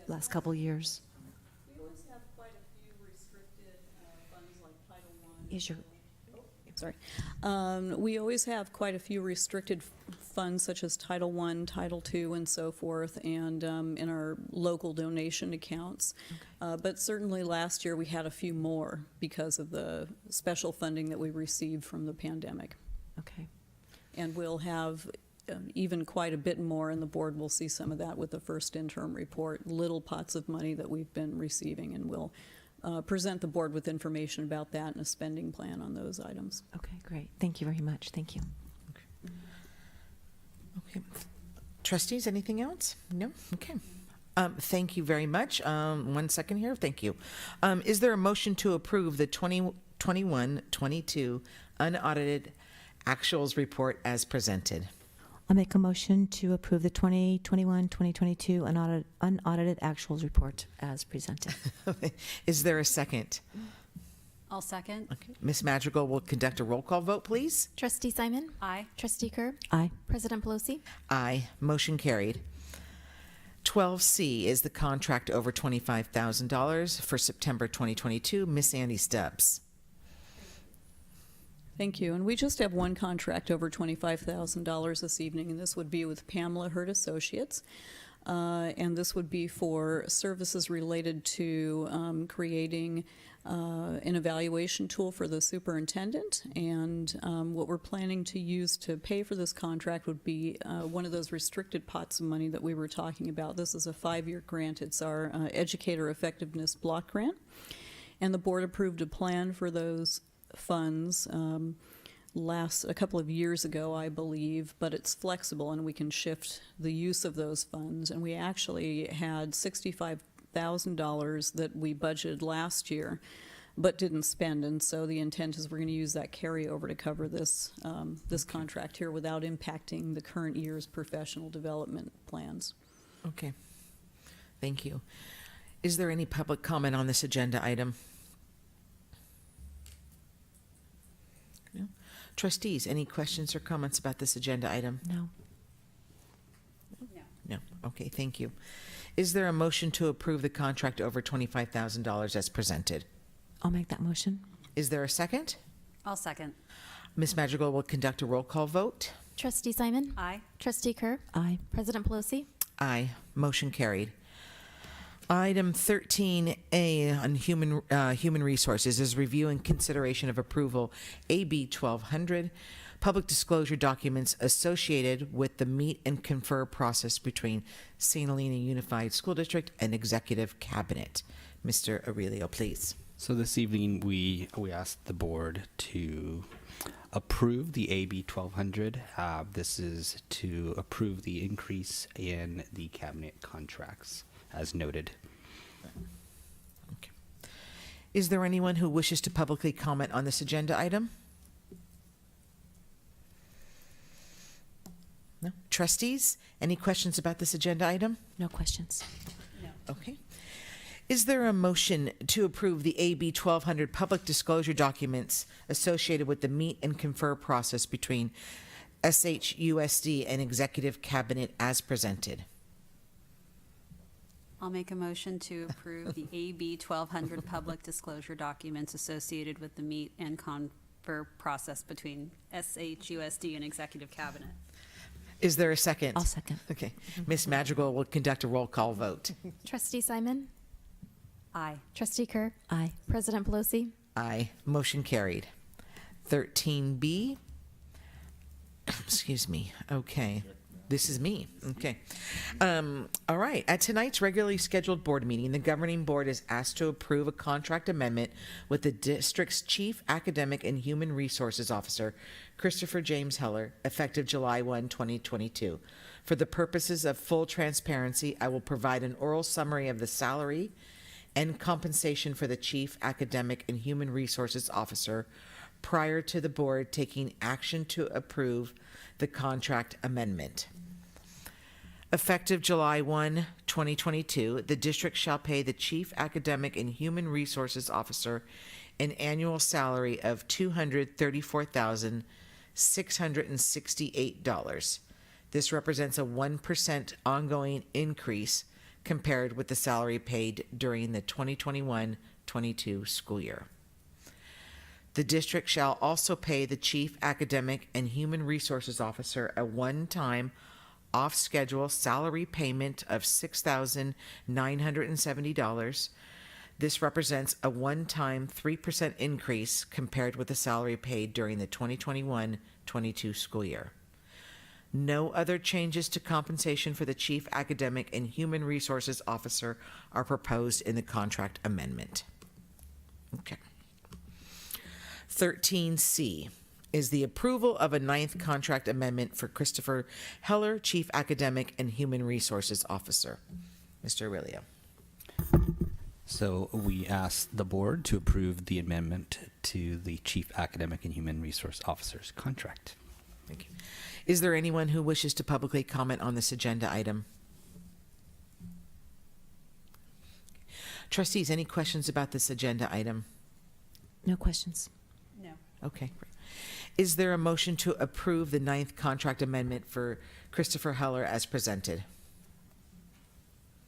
last couple years? We always have quite a few restricted funds like Title I. Is your Sorry. We always have quite a few restricted funds such as Title I, Title II, and so forth, and in our local donation accounts. Okay. But certainly last year we had a few more because of the special funding that we received from the pandemic. Okay. And we'll have even quite a bit more, and the board will see some of that with the first interim report, little pots of money that we've been receiving, and we'll present the board with information about that and a spending plan on those items. Okay, great. Thank you very much. Thank you. Okay. Trustees, anything else? No? Okay. Thank you very much. 1 second here. Thank you. Is there a motion to approve the 2021-22 unaudited actuals report as presented? I'll make a motion to approve the 2021-2022 unaudited actuals report as presented. Is there a second? I'll second. Okay. Ms. Madrigal will conduct a roll call vote, please. Trustee Simon? Aye. Trustee Kerr? Aye. President Pelosi? Aye. Motion carried. 12C is the contract over $25,000 for September 2022. Miss Andy Stubbs. Thank you. And we just have one contract over $25,000 this evening, and this would be with Pamela Hurt Associates. And this would be for services related to creating an evaluation tool for the superintendent. And what we're planning to use to pay for this contract would be one of those restricted pots of money that we were talking about. This is a 5-year grant. It's our Educator Effectiveness Block Grant. And the board approved a plan for those funds a couple of years ago, I believe, but it's flexible and we can shift the use of those funds. And we actually had $65,000 that we budgeted last year but didn't spend, and so the intent is we're going to use that carryover to cover this this contract here without impacting the current year's professional development plans. Okay. Thank you. Is there any public comment on this agenda item? No. Trustees, any questions or comments about this agenda item? No. No. Okay, thank you. Is there a motion to approve the contract over $25,000 as presented? I'll make that motion. Is there a second? I'll second. Ms. Madrigal will conduct a roll call vote. Trustee Simon? Aye. Trustee Kerr? Aye. President Pelosi? Aye. Motion carried. Item 13A on human resources is review and consideration of approval AB 1200, public disclosure documents associated with the meet and confer process between St. Helena Unified School District and Executive Cabinet. Mr. Aurelio, please. So this evening, we asked the board to approve the AB 1200. This is to approve the increase in the cabinet contracts, as noted. Okay. Is there anyone who wishes to publicly comment on this agenda item? No? Trustees, any questions about this agenda item? No questions. Okay. Is there a motion to approve the AB 1200 public disclosure documents associated with the meet and confer process between SHUSD and Executive Cabinet as presented? I'll make a motion to approve the AB 1200 public disclosure documents associated with the meet and confer process between SHUSD and Executive Cabinet. Is there a second? I'll second. Okay. Ms. Madrigal will conduct a roll call vote. Trustee Simon? Aye. Trustee Kerr? Aye. President Pelosi? Aye. Motion carried. 13B. Excuse me. Okay. This is me. Okay. All right. At tonight's regularly scheduled board meeting, the governing board is asked to approve a contract amendment with the district's Chief Academic and Human Resources Officer, Christopher James Heller, effective July 1, 2022. For the purposes of full transparency, I will provide an oral summary of the salary and compensation for the Chief Academic and Human Resources Officer prior to the board taking action to approve the contract amendment. Effective July 1, 2022, the district shall pay the Chief Academic and Human Resources Officer an annual salary of $234,668. This represents a 1% ongoing increase compared with the salary paid during the 2021-22 school year. The district shall also pay the Chief Academic and Human Resources Officer a one-time off-schedule salary payment of $6,970. This represents a one-time 3% increase compared with the salary paid during the 2021-22 school year. No other changes to compensation for the Chief Academic and Human Resources Officer are proposed in the contract amendment. Okay. 13C is the approval of a 9th contract amendment for Christopher Heller, Chief Academic and Human Resources Officer. Mr. Aurelio. So we ask the board to approve the amendment to the Chief Academic and Human Resource Officer's contract. Thank you. Is there anyone who wishes to publicly comment on this agenda item? Trustees, any questions about this agenda item? No questions. No. Okay. Great. Is there a motion to approve the 9th contract amendment for Christopher Heller as presented?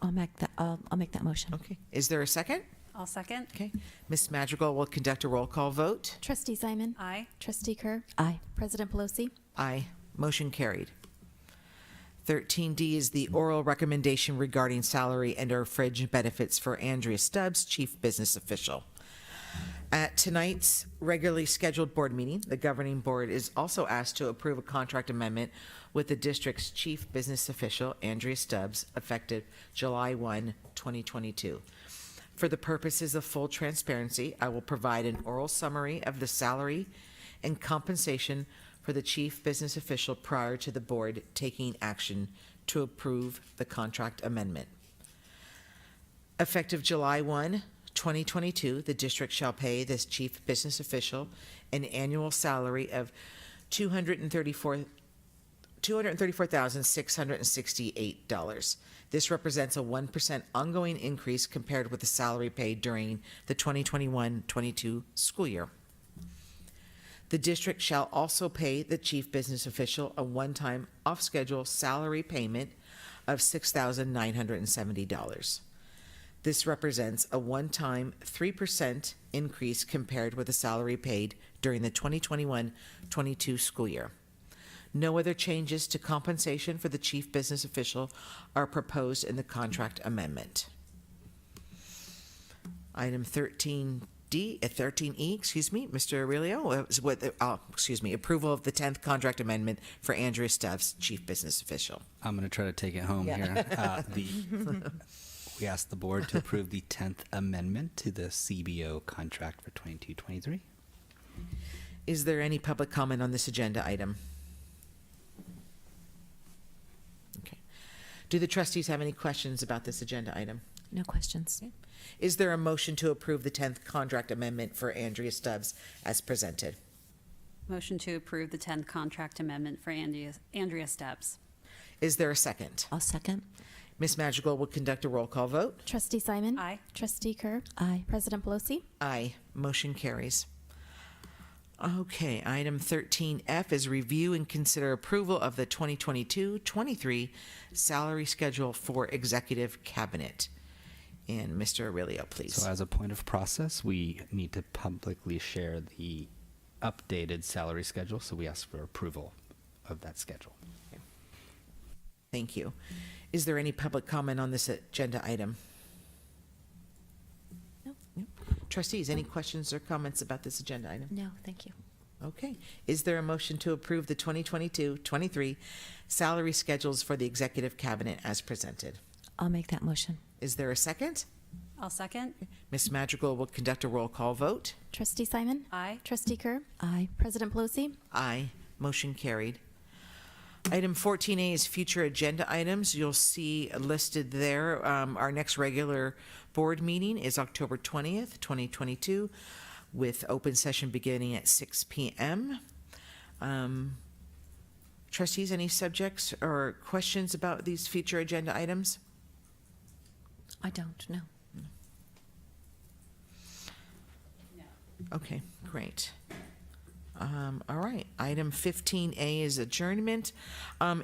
I'll make that motion. Okay. Is there a second? I'll second. Okay. Ms. Madrigal will conduct a roll call vote. Trustee Simon? Aye. Trustee Kerr? Aye. President Pelosi? Aye. Motion carried. 13D is the oral recommendation regarding salary and/or fringe benefits for Andrea Stubbs, Chief Business Official. At tonight's regularly scheduled board meeting, the governing board is also asked to approve a contract amendment with the district's Chief Business Official, Andrea Stubbs, effective July 1, 2022. For the purposes of full transparency, I will provide an oral summary of the salary and compensation for the Chief Business Official prior to the board taking action to approve the contract amendment. Effective July 1, 2022, the district shall pay this Chief Business Official an annual salary of $234,668. This represents a 1% ongoing increase compared with the salary paid during the 2021-22 school year. The district shall also pay the Chief Business Official a one-time off-schedule salary payment of $6,970. This represents a one-time 3% increase compared with the salary paid during the 2021-22 school year. No other changes to compensation for the Chief Business Official are proposed in the contract amendment. Item 13E, Mr. Aurelio, approval of the 10th contract amendment for Andrea Stubbs, Chief Business Official. I'm going to try to take it home here. We ask the board to approve the 10th amendment to the CBO contract for 22-23. Is there any public comment on this agenda item? Okay. Do the trustees have any questions about this agenda item? No questions. Okay. Is there a motion to approve the 10th contract amendment for Andrea Stubbs as presented? Motion to approve the 10th contract amendment for Andrea Stubbs. Is there a second? I'll second. Ms. Madrigal will conduct a roll call vote. Trustee Simon? Aye. Trustee Kerr? Aye. President Pelosi? Aye. Motion carries. Okay, item 13F is review and consider approval of the 2022-23 salary schedule for Executive Cabinet. And Mr. Aurelio, please. So as a point of process, we need to publicly share the updated salary schedule, so we ask for approval of that schedule. Thank you. Is there any public comment on this agenda item? No. Trustees, any questions or comments about this agenda item? No, thank you. Okay. Is there a motion to approve the 2022-23 salary schedules for the Executive Cabinet as presented? I'll make that motion. Is there a second? I'll second. Ms. Madrigal will conduct a roll call vote. Trustee Simon? Aye. Trustee Kerr? Aye. President Pelosi? Aye. Motion carried. Item 14A is future agenda items. You'll see listed there. Our next regular board meeting is October 20th, 2022, with open session beginning at 6 p.m. Trustees, any subjects or questions about these future agenda items? I don't know. Okay, great. All right. Item 15A is adjournment.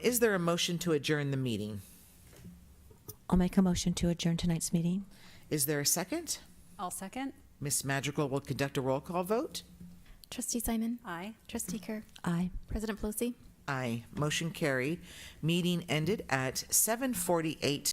Is there a motion to adjourn the meeting? I'll make a motion to adjourn tonight's meeting. Is there a second? I'll second. Ms. Madrigal will conduct a roll call vote. Trustee Simon? Aye. Trustee Kerr? Aye. President Pelosi? Aye. Motion carried. Meeting ended at 7:48